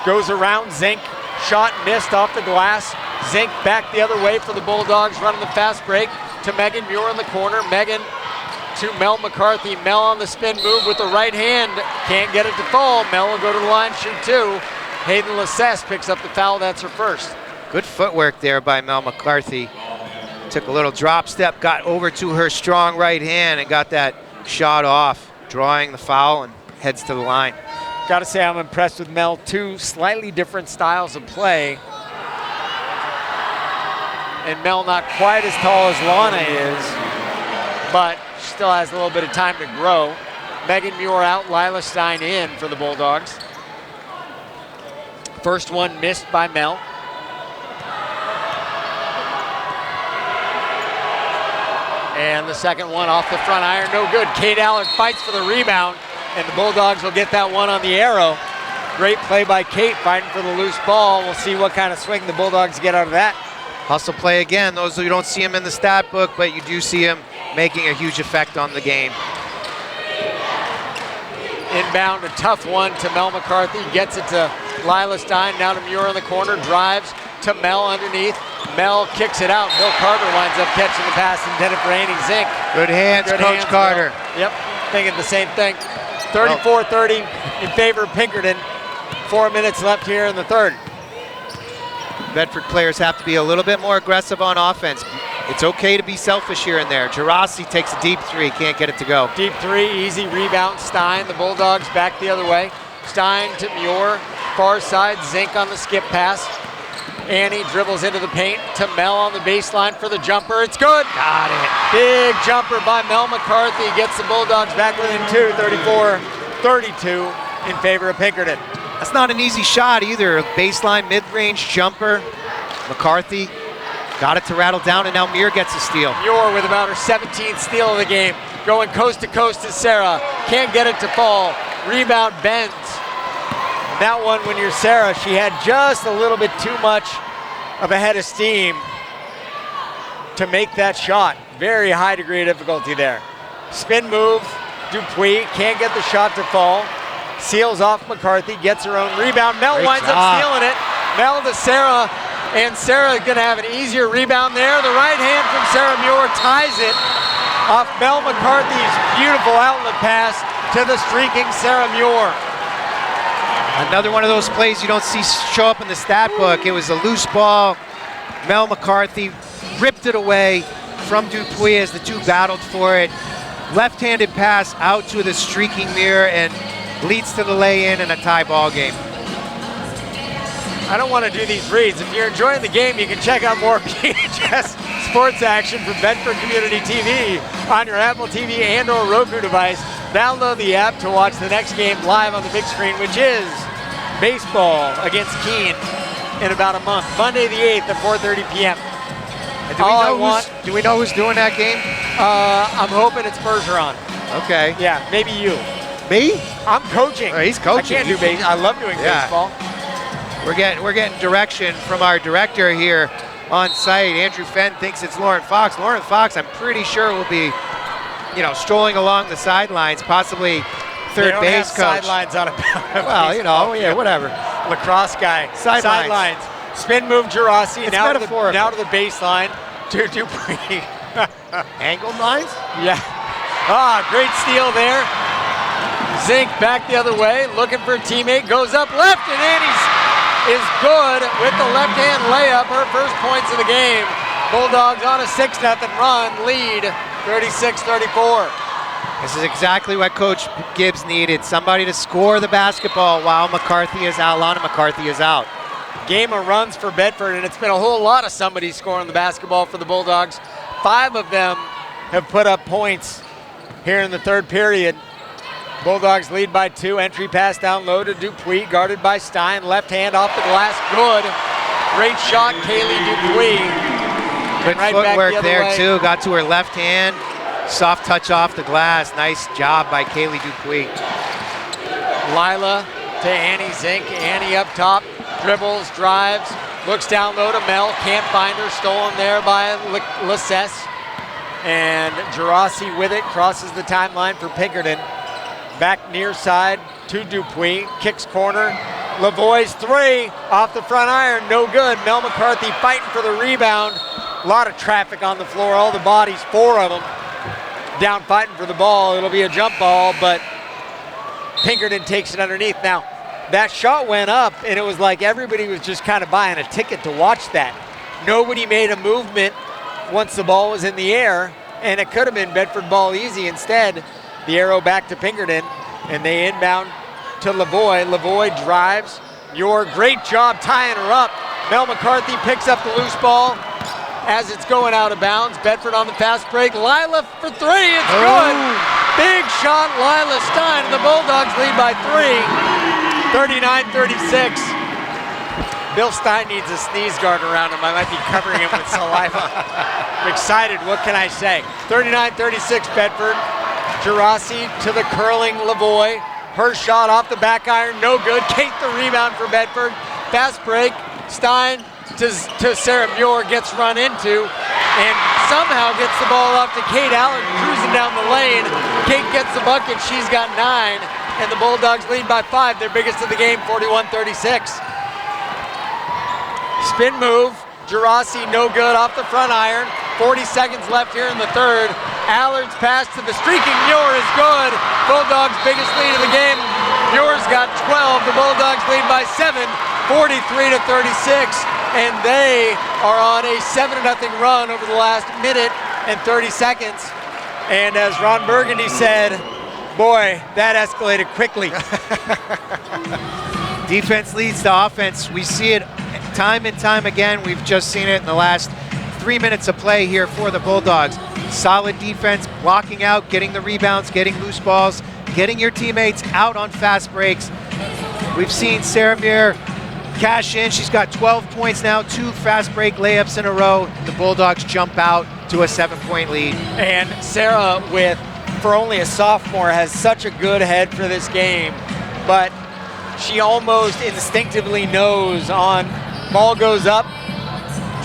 Goes around Zink. Shot missed off the glass. Zink back the other way for the Bulldogs, running the fast break to Megan Muir in the corner. Megan to Mel McCarthy. Mel on the spin move with the right hand. Can't get it to fall. Mel will go to the line, shoot 2. Hayden Lassess picks up the foul. That's her first. Good footwork there by Mel McCarthy. Took a little drop step, got over to her strong right hand and got that shot off, drawing the foul and heads to the line. Got to say I'm impressed with Mel. 2 slightly different styles of play. And Mel not quite as tall as Lana is, but still has a little bit of time to grow. Megan Muir out, Lila Stein in for the Bulldogs. First one missed by Mel. And the second one off the front iron, no good. Kate Allard fights for the rebound, and the Bulldogs will get that one on the arrow. Great play by Kate, fighting for the loose ball. We'll see what kind of swing the Bulldogs get out of that. Hustle play again. Those who don't see him in the stat book, but you do see him making a huge effect on the game. Inbound, a tough one to Mel McCarthy. Gets it to Lila Stein, now to Muir in the corner. Drives to Mel underneath. Mel kicks it out. Bill Carter winds up catching the pass intended for Annie Zink. Good hands, Coach Carter. Yep, thinking the same thing. 34-30 in favor of Pinkerton. 4 minutes left here in the third. Bedford players have to be a little bit more aggressive on offense. It's okay to be selfish here and there. Gerasi takes a deep three, can't get it to go. Deep three, easy rebound, Stein. The Bulldogs back the other way. Stein to Muir, far side, Zink on the skip pass. Annie dribbles into the paint to Mel on the baseline for the jumper. It's good. Got it. Big jumper by Mel McCarthy gets the Bulldogs back within 2, 34-32 in favor of Pinkerton. That's not an easy shot either. Baseline, mid-range jumper. McCarthy got it to rattle down, and now Muir gets a steal. Muir with about her 17th steal of the game. Going coast to coast to Sarah. Can't get it to fall. Rebound bends. That one, when you're Sarah, she had just a little bit too much of a head of steam to make that shot. Very high degree of difficulty there. Spin move, Dupuis can't get the shot to fall. Seals off McCarthy, gets her own rebound. Mel winds up stealing it. Mel to Sarah, and Sarah gonna have an easier rebound there. The right hand from Sarah Muir ties it off Mel McCarthy's beautiful outlet pass to the streaking Sarah Muir. Another one of those plays you don't see show up in the stat book. It was a loose ball. Mel McCarthy ripped it away from Dupuis as the two battled for it. Left-handed pass out to the streaking Muir and leads to the lay-in and a tie ball game. I don't want to do these reads. If you're enjoying the game, you can check out more BHS sports action from Bedford Community TV on your Apple TV and or Roku device. Download the app to watch the next game live on the big screen, which is baseball against Keene in about a month. Monday the 8th at 4:30 p.m. Do we know who's doing that game? I'm hoping it's Bergeron. Okay. Yeah, maybe you. Me? I'm coaching. Oh, he's coaching. I can't do baseball. I love doing baseball. We're getting direction from our director here on site. Andrew Fenn thinks it's Lauren Fox. Lauren Fox, I'm pretty sure, will be, strolling along the sidelines, possibly third base coach. Sidelines on a well, yeah, whatever. Lacrosse guy. Sidelines. Spin move, Gerasi. Now to the baseline to Dupuis. Angled lines? Yeah. Great steal there. Zink back the other way, looking for a teammate, goes up left, and Annie's is good with the left-hand layup, her first points of the game. Bulldogs on a 6-0 run, lead 36-34. This is exactly what Coach Gibbs needed, somebody to score the basketball while McCarthy is out, Lana McCarthy is out. Game of runs for Bedford, and it's been a whole lot of somebody scoring the basketball for the Bulldogs. 5 of them have put up points here in the third period. Bulldogs lead by 2. Entry pass down low to Dupuis, guarded by Stein. Left hand off the glass, good. Great shot, Kaylee Dupuis. Good right footwork there way. too. Got to her left hand. Soft touch off the glass. Nice job by Kaylee Dupuis. Lila to Annie Zink. Annie up top, dribbles, drives, looks down low to Mel. Can't find her. Stolen there by Lassess. And Gerasi with it, crosses the timeline for Pinkerton. Back near side to Dupuis, kicks corner. Lavoie's 3 off the front iron, no good. Mel McCarthy fighting for the rebound. A lot of traffic on the floor, all the bodies, 4 of them down fighting for the ball. It'll be a jump ball, but Pinkerton takes it underneath. Now, that shot went up, and it was like everybody was just kind of buying a ticket to watch that. Nobody made a movement once the ball was in the air, and it could have been Bedford ball easy. Instead, the arrow back to Pinkerton, and they inbound to Lavoie. Lavoie drives. Muir, great job tying her up. Mel McCarthy picks up the loose ball as it's going out of bounds. Bedford on the fast break. Lila for 3, it's good. Big shot, Lila Stein. The Bulldogs lead by 3, 39-36. Bill Stein needs a sneeze guard around him. I might be covering him with saliva. I'm excited, what can I say? 39-36 Bedford. Gerasi to the curling Lavoie. Her shot off the back iron, no good. Kate the rebound for Bedford. Fast break, Stein to Sarah Muir, gets run into, and somehow gets the ball off to Kate Allard, cruising down the lane. Kate gets the bucket, she's got 9, and the Bulldogs lead by 5, their biggest of the game, 41-36. Spin move, Gerasi no good off the front iron. 40 seconds left here in the third. Allard's pass to the streaking Muir is good. Bulldogs' biggest lead of the game. Muir's got 12. The Bulldogs lead by 7, 43-36. and they are on a 7-0 run over the last minute and 30 seconds. And as Ron Burgundy said, boy, that escalated quickly. Defense leads to offense. We see it time and time again. We've just seen it in the last 3 minutes of play here for the Bulldogs. Solid defense, blocking out, getting the rebounds, getting loose balls, getting your teammates out on fast breaks. We've seen Sarah Muir cash in. She's got 12 points now, 2 fast break layups in a row. The Bulldogs jump out to a 7-point lead. And Sarah, for only a sophomore, has such a good head for this game, but she almost instinctively knows on ball goes up.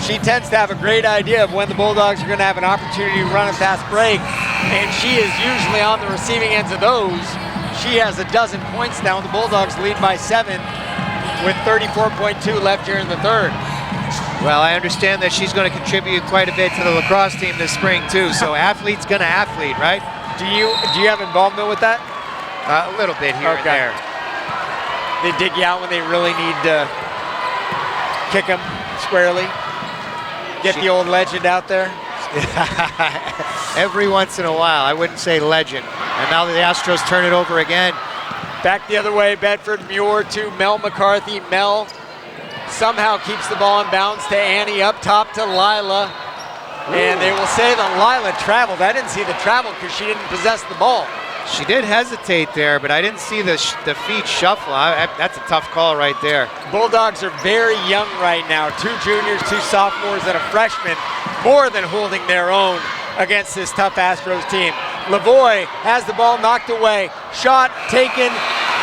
She tends to have a great idea of when the Bulldogs are going to have an opportunity to run a fast break, and she is usually on the receiving ends of those. She has a dozen points now, and the Bulldogs lead by 7 with 34.2 left here in the third. Well, I understand that she's going to contribute quite a bit to the lacrosse team this spring too, so athlete's going to athlete, right? Do you have involvement with that? A little bit here and there. They dig you out when they really need to kick them squarely. Get the old legend out there. Every once in a while. I wouldn't say legend. And now the Astros turn it over again. Back the other way, Bedford Muir to Mel McCarthy. Mel somehow keeps the ball in bounds to Annie, up top to Lila. And they will say that Lila traveled. I didn't see the travel because she didn't possess the ball. She did hesitate there, but I didn't see the feet shuffle. That's a tough call right there. Bulldogs are very young right now. 2 juniors, 2 sophomores, and a freshman, more than holding their own against this tough Astros team. Lavoie has the ball knocked away. Shot taken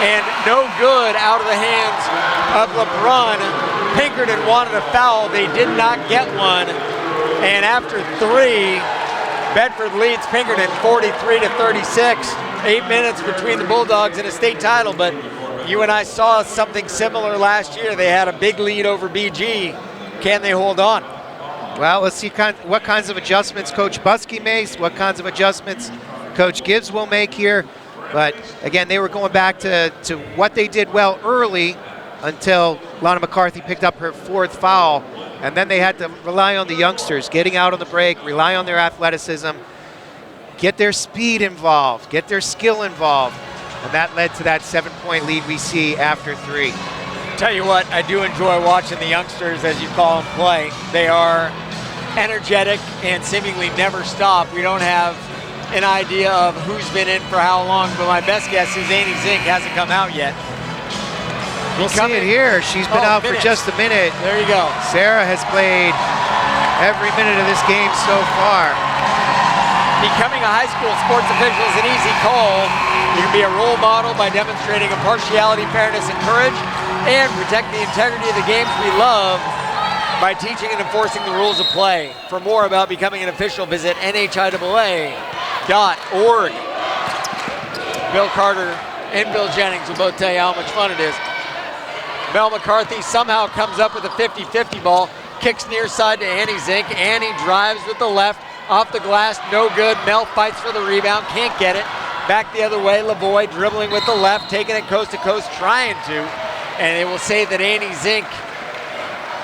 and no good out of the hands of LeBron. Pinkerton wanted a foul. They did not get one. And after 3, Bedford leads Pinkerton 43-36. 8 minutes between the Bulldogs and a state title, but you and I saw something similar last year. They had a big lead over BG. Can they hold on? Well, let's see what kinds of adjustments Coach Buskey makes, what kinds of adjustments Coach Gibbs will make here. But again, they were going back to what they did well early until Lana McCarthy picked up her 4th foul. And then they had to rely on the youngsters, getting out on the break, rely on their athleticism, get their speed involved, get their skill involved. And that led to that 7-point lead we see after 3. Tell you what, I do enjoy watching the youngsters, as you call them, play. They are energetic and seemingly never stop. We don't have an idea of who's been in for how long, but my best guess is Annie Zink hasn't come out yet. We'll see it here. She's been out for just a minute. There you go. Sarah has played every minute of this game so far. Becoming a high school sports official is an easy call. You can be a role model by demonstrating impartiality, fairness, and courage, and protect the integrity of the games we love by teaching and enforcing the rules of play. For more about becoming an official, visit NHIAA.org. Bill Carter and Bill Jennings will both tell you how much fun it is. Mel McCarthy somehow comes up with a 50-50 ball, kicks near side to Annie Zink. Annie drives with the left, off the glass, no good. Mel fights for the rebound, can't get it. Back the other way, Lavoie dribbling with the left, taking it coast to coast, trying to. And they will say that Annie Zink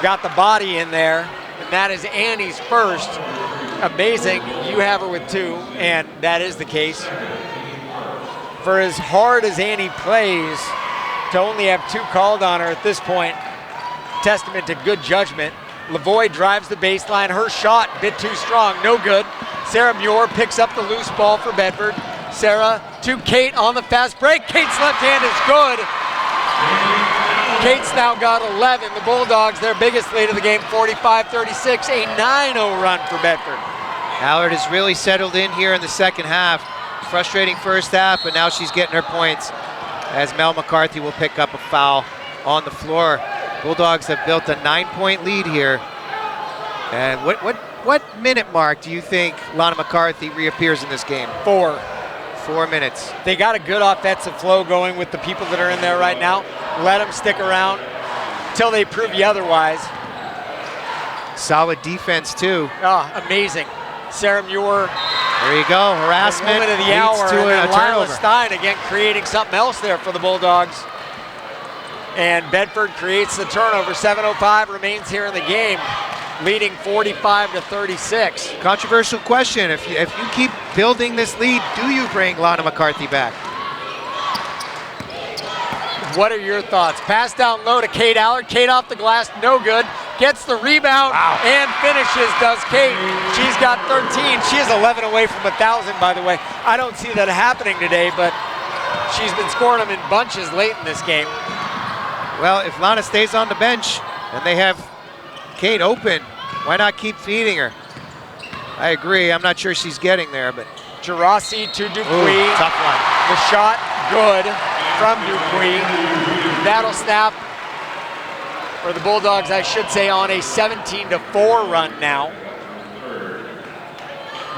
got the body in there, and that is Annie's first. Amazing, you have her with 2, and that is the case. For as hard as Annie plays, to only have 2 called on her at this point, testament to good judgment. Lavoie drives the baseline. Her shot, a bit too strong, no good. Sarah Muir picks up the loose ball for Bedford. Sarah to Kate on the fast break. Kate's left hand is good. Kate's now got 11. The Bulldogs, their biggest lead of the game, 45-36, a 9-0 run for Bedford. Allard has really settled in here in the second half. Frustrating first half, but now she's getting her points, as Mel McCarthy will pick up a foul on the floor. Bulldogs have built a 9-point lead here. And what minute mark do you think Lana McCarthy reappears in this game? 4. 4 minutes. They got a good offensive flow going with the people that are in there right now. Let them stick around until they prove you otherwise. Solid defense too. Oh, amazing. Sarah Muir. There you go, harassment. Woman of the hour, to and then a Lila turnover. Stein again creating something else there for the Bulldogs. And Bedford creates the turnover. 7:05 remains here in the game, leading 45-36. Controversial question. If you keep building this lead, do you bring Lana McCarthy back? What are your thoughts? Pass down low to Kate Allard. Kate off the glass, no good. Gets the rebound and finishes, does Kate. She's got 13. She is 11 away from 1,000, by the way. I don't see that happening today, but she's been scoring them in bunches late in this game. Well, if Lana stays on the bench and they have Kate open, why not keep feeding her? I agree. I'm not sure she's getting there, but. Gerasi to Dupuis. Ooh, tough one. The shot, good from Dupuis. That'll snap for the Bulldogs, I should say, on a 17-4 run now.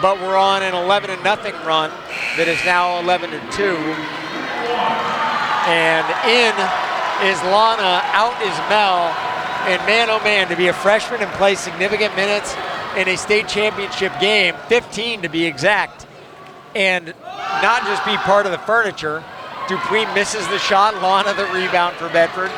But we're on an 11-0 run that is now 11-2. And in is Lana, out is Mel. And man, oh man, to be a freshman and play significant minutes in a state championship game, 15 to be exact, and not just be part of the furniture. Dupuis misses the shot, Lana the rebound for Bedford.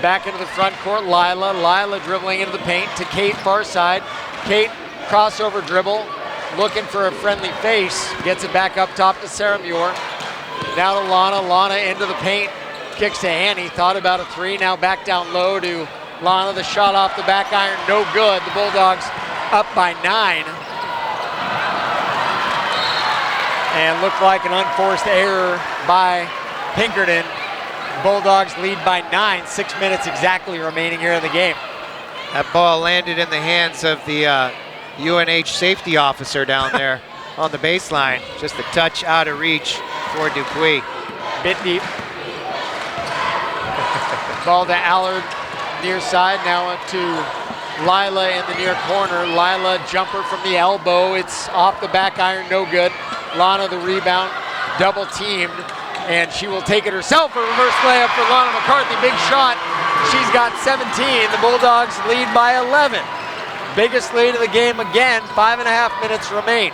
Back into the front court, Lila dribbling into the paint to Kate, far side. Kate, crossover dribble, looking for a friendly face, gets it back up top to Sarah Muir. Now to Lana into the paint, kicks to Annie, thought about a three, now back down low to Lana, the shot off the back iron, no good. The Bulldogs up by 9. And looked like an unforced error by Pinkerton. Bulldogs lead by 9, 6 minutes exactly remaining here in the game. That ball landed in the hands of the UNH safety officer down there on the baseline. Just a touch out of reach for Dupuis. Bit deep. Ball to Allard, near side, now to Lila in the near corner. Lila jumper from the elbow. It's off the back iron, no good. Lana the rebound, double teamed, and she will take it herself. A reverse layup for Lana McCarthy, big shot. She's got 17. The Bulldogs lead by 11. Biggest lead of the game again, 5.5 minutes remain.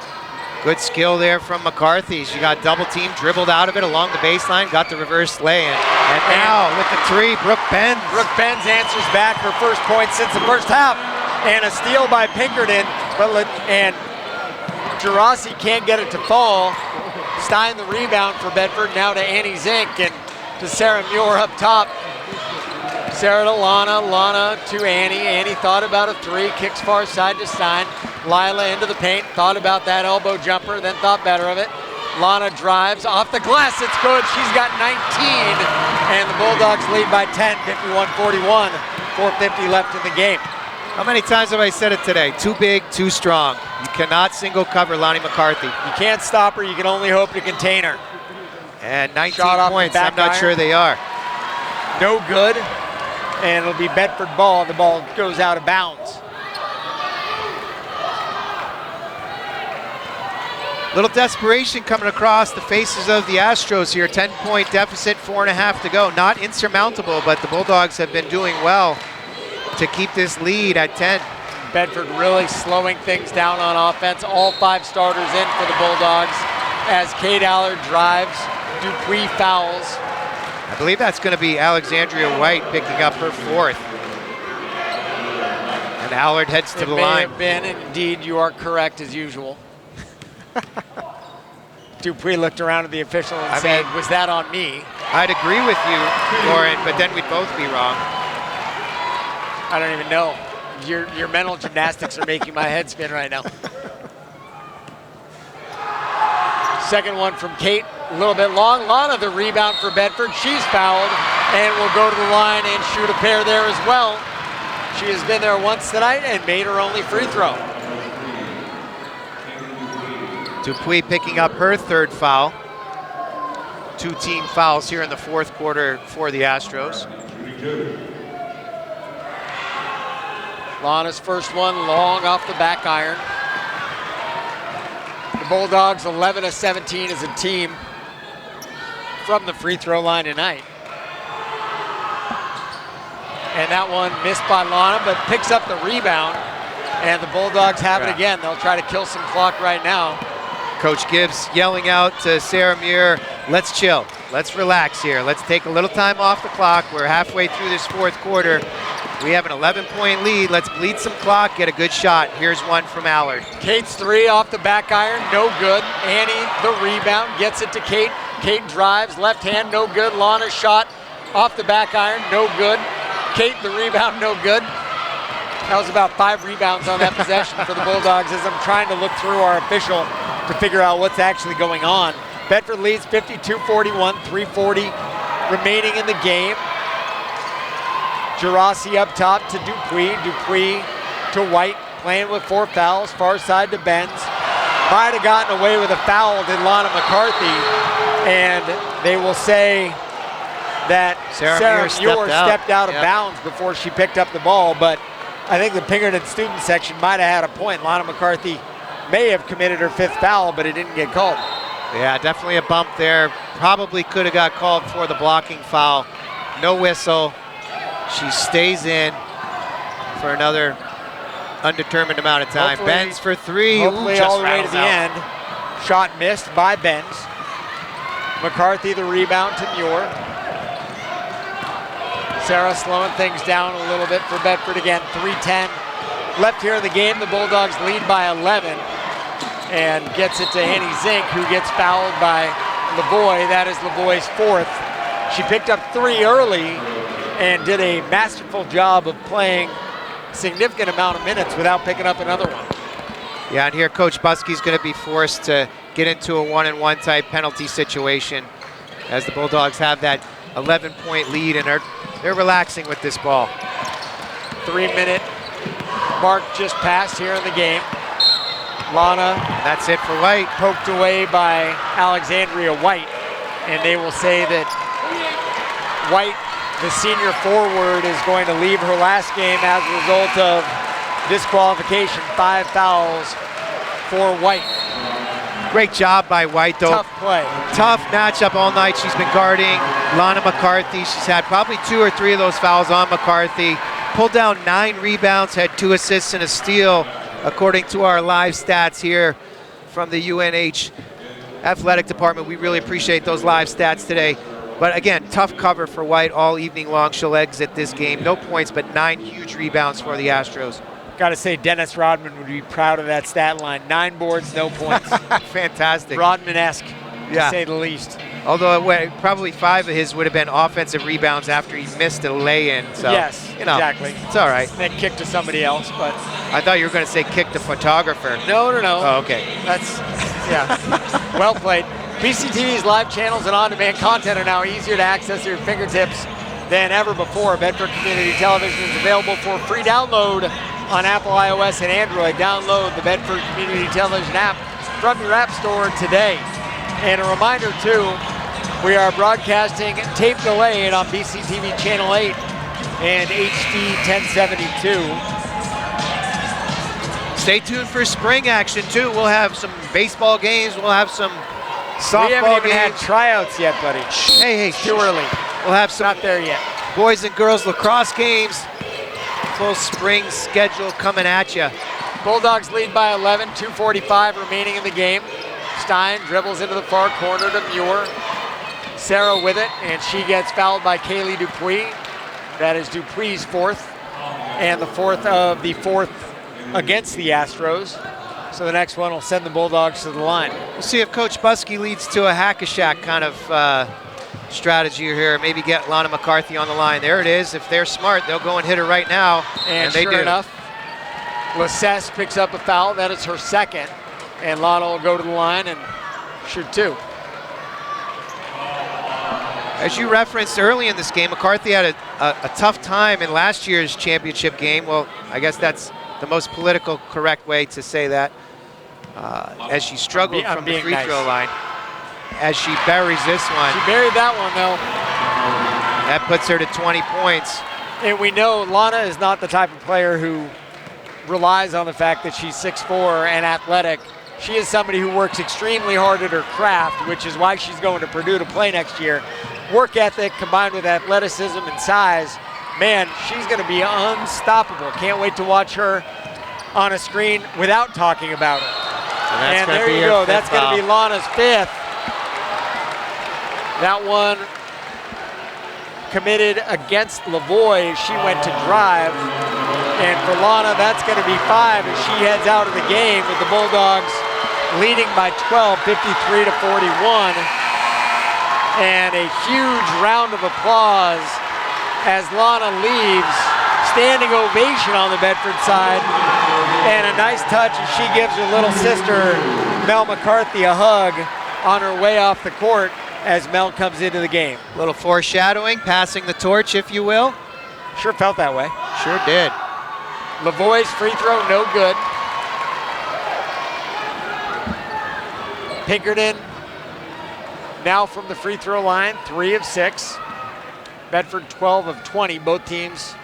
Good skill there from McCarthy. She got double teamed, dribbled out of it along the baseline, got the reverse lay-in. And now with the three, Brooke Benz. Brooke Benz answers back, her first point since the first half. And a steal by Pinkerton, and Gerasi can't get it to fall. Stein the rebound for Bedford, now to Annie Zink and to Sarah Muir up top. Sarah to Lana, Lana to Annie. Annie thought about a three, kicks far side to Stein. Lila into the paint, thought about that elbow jumper, then thought better of it. Lana drives off the glass, it's good. She's got 19, and the Bulldogs lead by 10, 51-41. 4:50 left in the game. How many times have I said it today? Too big, too strong. You cannot single cover Lonnie McCarthy. You can't stop her, you can only hope to contain her. And 19 Shot points, off the I'm not back sure they are. No good, and it'll be Bedford ball. The ball goes out of bounds. Little desperation coming across the faces of the Astros here. 10-point deficit, 4.5 to go. Not insurmountable, but the Bulldogs have been doing well to keep this lead at 10. Bedford really slowing things down on offense. All 5 starters in for the Bulldogs as Kate Allard drives. Dupuis fouls. I believe that's going to be Alexandria White picking up her 4th. And Allard heads to the line. It may have been, and indeed you are correct as usual. Dupuis looked around at the official and said, was that on me? I'd agree with you, Lauren, but then we'd both be wrong. I don't even know. Your mental gymnastics are making my head spin right now. Second one from Kate, a little bit long. Lana the rebound for Bedford. She's fouled and will go to the line and shoot a pair there as well. She has been there once tonight and made her only free throw. Dupuis picking up her 3rd foul. 2 team fouls here in the 4th quarter for the Astros. Lana's first one long off the back iron. The Bulldogs 11-17 as a team from the free throw line tonight. And that one missed by Lana, but picks up the rebound. And the Bulldogs have it again. They'll try to kill some clock right now. Coach Gibbs yelling out to Sarah Muir, let's chill. let's relax here. Let's take a little time off the clock. We're halfway through this fourth quarter. We have an 11-point lead. Let's bleed some clock, get a good shot. Here's one from Allard. Kate's three off the back iron, no good. Annie, the rebound, gets it to Kate. Kate drives, left hand, no good. Lana's shot off the back iron, no good. Kate, the rebound, no good. That was about 5 rebounds on that possession for the Bulldogs as I'm trying to look through our official to figure out what's actually going on. Bedford leads 52-41, 3:40 remaining in the game. Gerasi up top to Dupuis. Dupuis to White, playing with 4 fouls, far side to Benz. Might have gotten away with a foul, did Lana McCarthy, and they will say that Sarah Muir stepped out of bounds before she picked up the ball, but I think the Pinkerton student section might have had a point. Lana McCarthy may have committed her 5th foul, but it didn't get called. Yeah, definitely a bump there. Probably could have got called for the blocking foul. No whistle. She stays in for another undetermined amount of time. Benz for 3. Hopefully all the way to the end. Shot missed by Benz. McCarthy the rebound to Muir. Sarah slowing things down a little bit for Bedford again. 3:10 left here in the game. The Bulldogs lead by 11 and gets it to Annie Zink, who gets fouled by Lavoie. That is Lavoie's 4th. She picked up 3 early and did a masterful job of playing a significant amount of minutes without picking up another one. Yeah, and here Coach Buskey's going to be forced to get into a 1-and-1 type penalty situation as the Bulldogs have that 11-point lead and they're relaxing with this ball. 3-minute mark just passed here in the game. Lana, that's it for White. Poked away by Alexandria White, and they will say that White, the senior forward, is going to leave her last game as a result of disqualification. 5 fouls for White. Great job by White, though. Tough play. Tough matchup all night. She's been guarding Lana McCarthy. She's had probably 2 or 3 of those fouls on McCarthy. Pulled down 9 rebounds, had 2 assists and a steal, according to our live stats here from the UNH athletic department. We really appreciate those live stats today. But again, tough cover for White all evening long. She'll exit this game. No points, but 9 huge rebounds for the Astros. Got to say, Dennis Rodman would be proud of that stat line. 9 boards, no points. Fantastic. Rodman-esque, to say the least. Although probably 5 of his would have been offensive rebounds after he missed a lay-in. So, yes, exactly. It's all right. Then kick to somebody else, but. I thought you were going to say kick the photographer. No. Oh, okay. That's, well played. BCTV's live channels and on-demand content are now easier to access at your fingertips than ever before. Bedford Community Television is available for free download on Apple, iOS, and Android. Download the Bedford Community Television app from your app store today. And a reminder, too, we are broadcasting tape delayed on BCTV Channel 8 and HD 1072. Stay tuned for spring action, too. We'll have some baseball games. We'll have some softball games. We haven't even had tryouts yet, buddy. Hey, it's too early. We'll have some not there yet. Boys and girls lacrosse games. Full spring schedule coming at you. Bulldogs lead by 11, 2:45 remaining in the game. Stein dribbles into the far corner to Muir. Sarah with it, and she gets fouled by Kaylee Dupuis. That is Dupuis' 4th, and the 4th of the 4th against the Astros. So the next one will send the Bulldogs to the line. We'll see if Coach Buskey leads to a hack-a-shack kind of strategy here. Maybe get Lana McCarthy on the line. There it is. If they're smart, they'll go and hit her right now. And they sure do. enough, Lacesse picks up a foul. That is her 2nd. And Lana will go to the line and shoot 2. As you referenced early in this game, McCarthy had a tough time in last year's championship game. Well, I guess that's the most political correct way to say that. As she struggled from the free throw line. As she buries this one. She buried that one, though. That puts her to 20 points. And we know Lana is not the type of player who relies on the fact that she's 6'4" and athletic. She is somebody who works extremely hard at her craft, which is why she's going to Purdue to play next year. Work ethic combined with athleticism and size, man, she's going to be unstoppable. Can't wait to watch her on a screen without talking about her. And there you go. That's going to be Lana's 5th. That one committed against Lavoie. She went to drive. And for Lana, that's going to be 5 as she heads out of the game with the Bulldogs leading by 12, 53 to 41. And a huge round of applause as Lana leaves. Standing ovation on the Bedford side. And a nice touch as she gives her little sister, Mel McCarthy, a hug on her way off the court as Mel comes into the game. A little foreshadowing, passing the torch, if you will. Sure felt that way. Sure did. Lavoie's free throw, no good. Pinkerton now from the free throw line, 3 of 6. Bedford 12 of 20. Both teams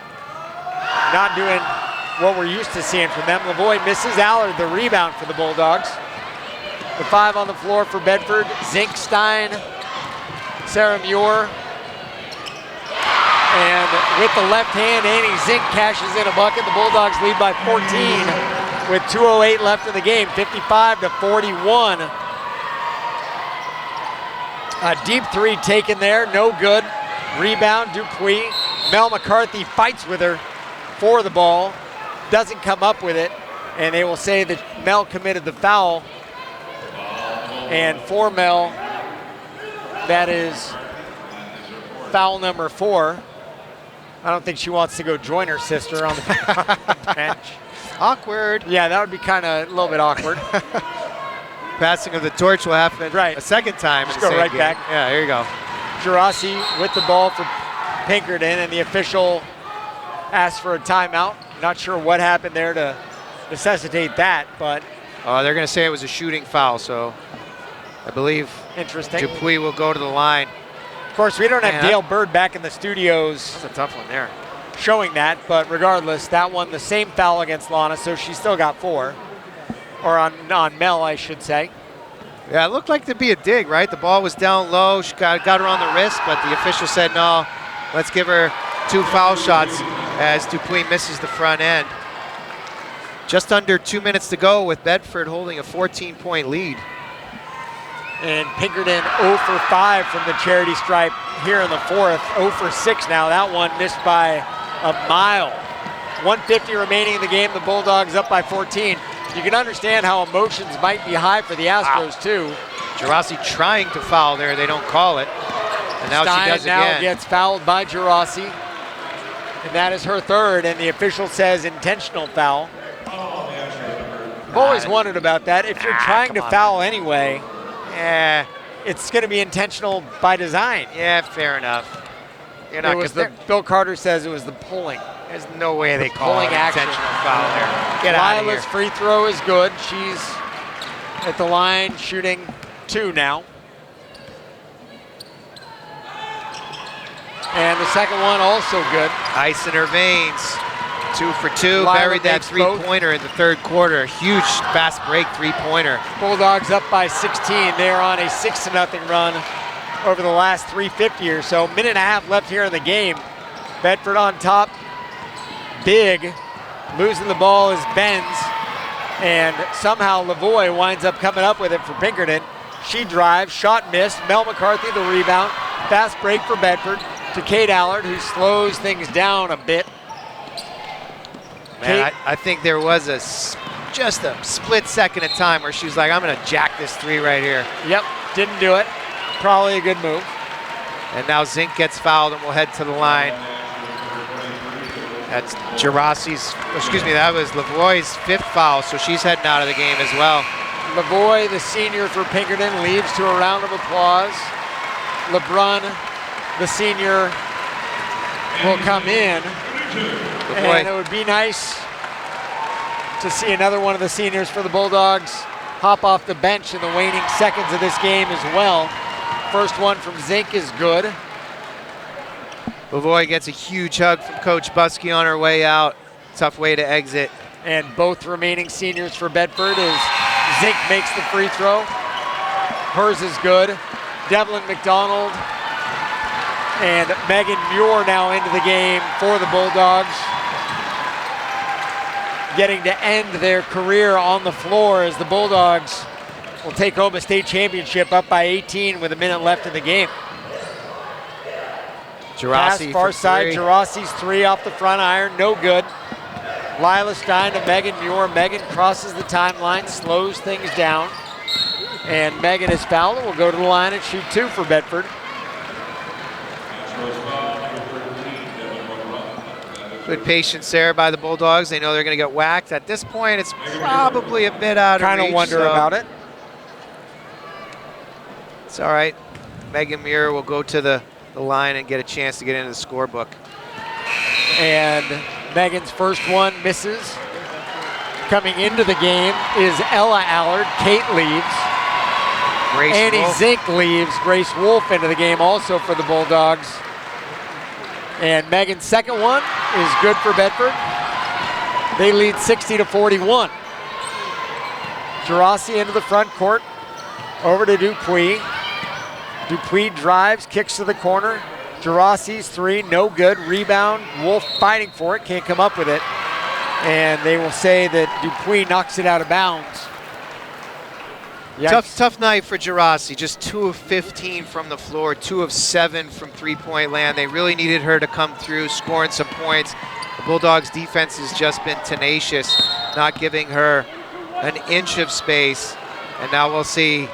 not doing what we're used to seeing from them. Lavoie misses Allard, the rebound for the Bulldogs. The 5 on the floor for Bedford. Zink, Stein, Sarah Muir. And with the left hand, Annie Zink cashes in a bucket. The Bulldogs lead by 14 with 2:08 left in the game, 55 to 41. A deep 3 taken there, no good. Rebound, Dupuis. Mel McCarthy fights with her for the ball, doesn't come up with it, and they will say that Mel committed the foul. And for Mel, that is foul number 4. I don't think she wants to go join her sister on the bench. Awkward. Yeah, that would be kind of a little bit awkward. Passing of the torch will happen right. a second time. Just go right game. back. Yeah, here you go. Gerasi with the ball for Pinkerton, and the official asked for a timeout. Not sure what happened there to necessitate that, but they're going to say it was a shooting foul, so I believe interesting. Dupuis will go to the line. Of course, we don't have Dale Bird back in the studios. That's a tough one there. Showing that, but regardless, that one, the same foul against Lana, so she still got 4. Or on Mel, I should say. Yeah, it looked like to be a dig, right? The ball was down low. She got her on the wrist, but the official said, no, let's give her 2 foul shots as Dupuis misses the front end. Just under 2 minutes to go with Bedford holding a 14-point lead. And Pinkerton 0 for 5 from the charity stripe here in the 4th. 0 for 6 now. That one missed by a mile. 1:50 remaining in the game. The Bulldogs up by 14. You can understand how emotions might be high for the Astros, too. Gerasi trying to foul there. They don't call it. And now Stein she does now again. gets fouled by Gerasi. And that is her 3rd, and the official says intentional foul. I've always wondered about that. If you're trying to foul anyway, it's going to be intentional by design. Yeah, fair enough. You're not Bill Carter says it was the pulling. There's no way they call it intentional foul there. Get out of here. Lila's free throw is good. She's at the line shooting 2 now. And the second one also good. Ice in her veins. 2 for 2. Lila buried that 3-pointer in the 3rd quarter. Huge fast break 3-pointer. Bulldogs up by 16. They're on a 6-0 run over the last 3:50 or so. Minute and a half left here in the game. Bedford on top. Big. Losing the ball is Benz. And somehow Lavoie winds up coming up with it for Pinkerton. She drives, shot missed. Mel McCarthy the rebound. Fast break for Bedford to Kate Allard, who slows things down a bit. Man, I think there was just a split second of time where she was like, I'm going to jack this 3 right here. Yep, didn't do it. Probably a good move. And now Zink gets fouled and will head to the line. That's Gerasi's, that was Lavoie's 5th foul, so she's heading out of the game as well. Lavoie, the senior for Pinkerton, leaves to a round of applause. LeBrun, the senior, will come in. And it would be nice to see another one of the seniors for the Bulldogs hop off the bench in the waning seconds of this game as well. First one from Zink is good. Lavoie gets a huge hug from Coach Buskey on her way out. Tough way to exit. And both remaining seniors for Bedford as Zink makes the free throw. Hers is good. Devlin McDonald and Megan Muir now into the game for the Bulldogs, getting to end their career on the floor as the Bulldogs will take home a state championship up by 18 with a minute left in the game. Pass far side, Gerassi's three off the front iron, no good. Lila Stein to Megan Muir. Megan crosses the timeline, slows things down. And Megan is fouled and will go to the line and shoot two for Bedford. Good patience there by the Bulldogs. They know they're going to get whacked. At this point, it's probably a bit out of reach. Kind of wonder about it. It's all right. Megan Muir will go to the line and get a chance to get into the scorebook. And Megan's first one misses. Coming into the game is Ella Allard. Kate leaves. Grace Annie Wolf. Zink leaves. Grace Wolf into the game also for the Bulldogs. And Megan's second one is good for Bedford. They lead 60-41. Gerasi into the front court. Over to Dupuis. Dupuis drives, kicks to the corner. Gerasi's three, no good. Rebound, Wolf fighting for it, can't come up with it. And they will say that Dupuis knocks it out of bounds. Tough night for Gerasi. Just 2 of 15 from the floor, 2 of 7 from three-point land. They really needed her to come through, scoring some points. The Bulldogs' defense has just been tenacious, not giving her an inch of space. And now we'll see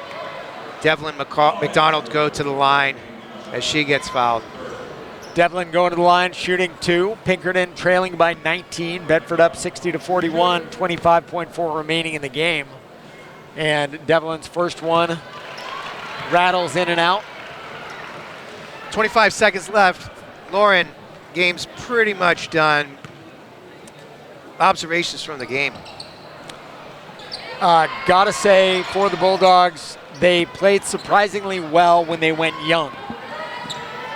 Devlin McDonald go to the line as she gets fouled. Devlin going to the line, shooting two. Pinkerton trailing by 19. Bedford up 60-41, 25.4 remaining in the game. And Devlin's first one rattles in and out. 25 seconds left. Lauren, game's pretty much done. Observations from the game. Gotta say, for the Bulldogs, they played surprisingly well when they went young.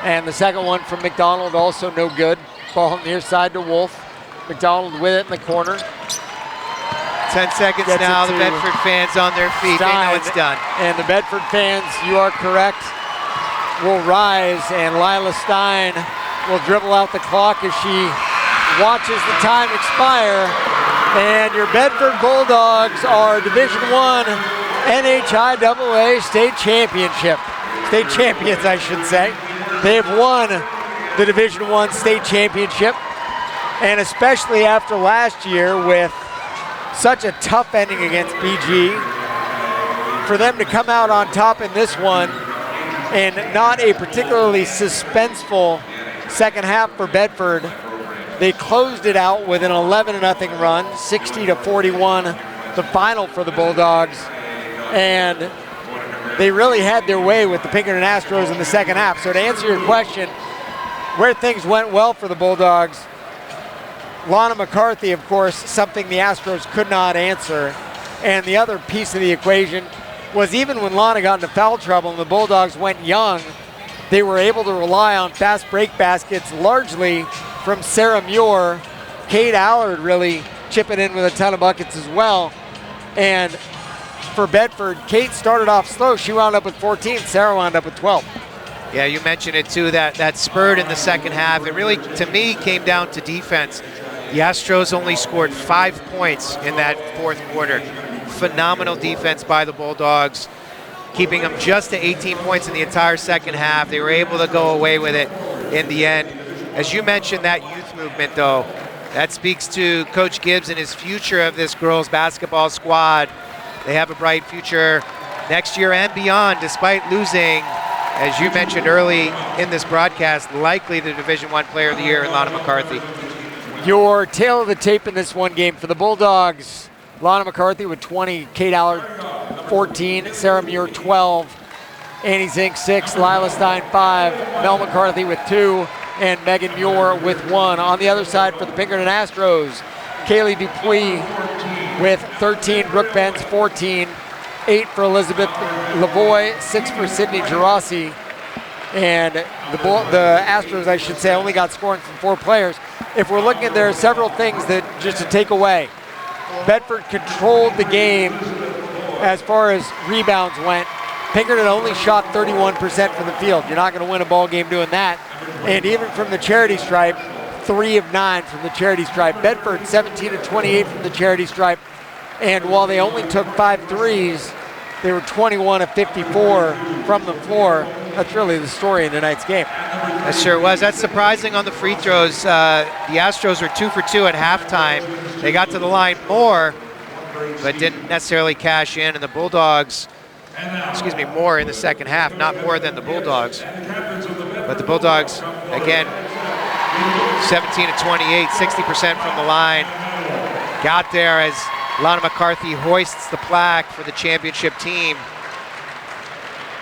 And the second one from McDonald, also no good. Ball near side to Wolf. McDonald with it in the corner. 10 seconds Gets now. it The to Bedford fans on their feet. They know it's done. And the Bedford fans, you are correct, will rise. And Lila Stein will dribble out the clock as she watches the time expire. And your Bedford Bulldogs are Division I NHIAA state championship. State champions, I should say. They have won the Division I state championship. And especially after last year with such a tough ending against BG, for them to come out on top in this one and not a particularly suspenseful second half for Bedford. They closed it out with an 11-0 run, 60-41, the final for the Bulldogs. And they really had their way with the Pinkerton Astros in the second half. So to answer your question, where things went well for the Bulldogs, Lana McCarthy, of course, something the Astros could not answer. And the other piece of the equation was even when Lana got into foul trouble and the Bulldogs went young, they were able to rely on fast break baskets largely from Sarah Muir. Kate Allard really chipping in with a ton of buckets as well. And for Bedford, Kate started off slow. She wound up with 14. Sarah wound up with 12. Yeah, you mentioned it too, that spurt in the second half. It really, to me, came down to defense. The Astros only scored 5 points in that fourth quarter. Phenomenal defense by the Bulldogs, keeping them just to 18 points in the entire second half. They were able to go away with it in the end. As you mentioned, that youth movement, though, that speaks to Coach Gibbs and his future of this girls basketball squad. They have a bright future next year and beyond, despite losing, as you mentioned early in this broadcast, likely the Division I Player of the Year in Lana McCarthy. Your tail of the tape in this one game for the Bulldogs, Lana McCarthy with 20, Kate Allard 14, Sarah Muir 12, Annie Zink 6, Lila Stein 5, Mel McCarthy with 2, and Megan Muir with 1. On the other side for the Pinkerton Astros, Kaylee Dupuis with 13, Brooke Benz 14, 8 for Elizabeth Lavoie, 6 for Sydney Gerasi. And the Astros, I should say, only got scoring from 4 players. If we're looking at, there are several things that just to take away. Bedford controlled the game as far as rebounds went. Pinkerton only shot 31% from the field. You're not going to win a ball game doing that. And even from the charity stripe, 3 of 9 from the charity stripe. Bedford 17 of 28 from the charity stripe. And while they only took 5 threes, they were 21 of 54 from the floor. that's really the story in tonight's game. That sure was. That's surprising on the free throws. The Astros were 2 for 2 at halftime. They got to the line more, but didn't necessarily cash in. And the Bulldogs, more in the second half, not more than the Bulldogs. But the Bulldogs, again, 17 of 28, 60% from the line. Got there as Lana McCarthy hoists the plaque for the championship team.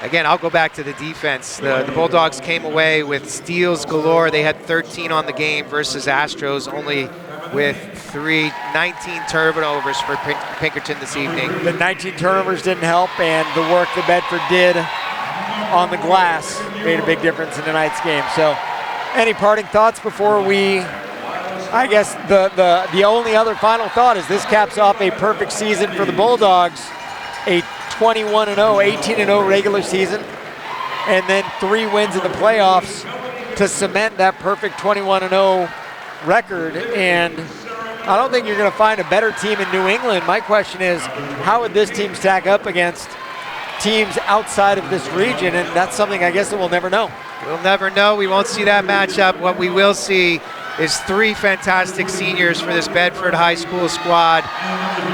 Again, I'll go back to the defense. The Bulldogs came away with steals galore. They had 13 on the game versus Astros only with 19 turnovers for Pinkerton this evening. The 19 turnovers didn't help, and the work that Bedford did on the glass made a big difference in tonight's game. So, any parting thoughts before we, I guess the only other final thought is this caps off a perfect season for the Bulldogs, a 21-0, 18-0 regular season, and then 3 wins in the playoffs to cement that perfect 21-0 record. And I don't think you're going to find a better team in New England. My question is, how would this team stack up against teams outside of this region? And that's something I guess that we'll never know. We'll never know. We won't see that matchup. What we will see is 3 fantastic seniors for this Bedford High School squad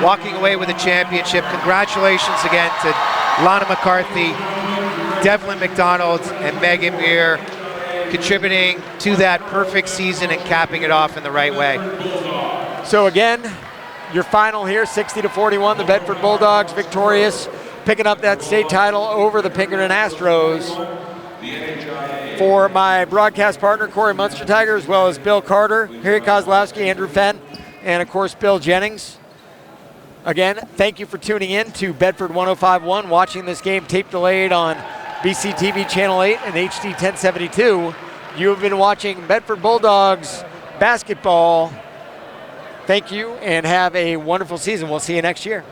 walking away with a championship. Congratulations again to Lana McCarthy, Devlin McDonald, and Megan Muir, contributing to that perfect season and capping it off in the right way. So again, your final here, 60-41, the Bedford Bulldogs victorious, picking up that state title over the Pinkerton Astros. For my broadcast partner, Corey Munster-Tiger, as well as Bill Carter, Harry Kozlowski, Andrew Fenn, and of course, Bill Jennings. Again, thank you for tuning in to Bedford 105.1, watching this game tape delayed on BCTV Channel 8 and HD 1072. You have been watching Bedford Bulldogs basketball. Thank you and have a wonderful season. We'll see you next year.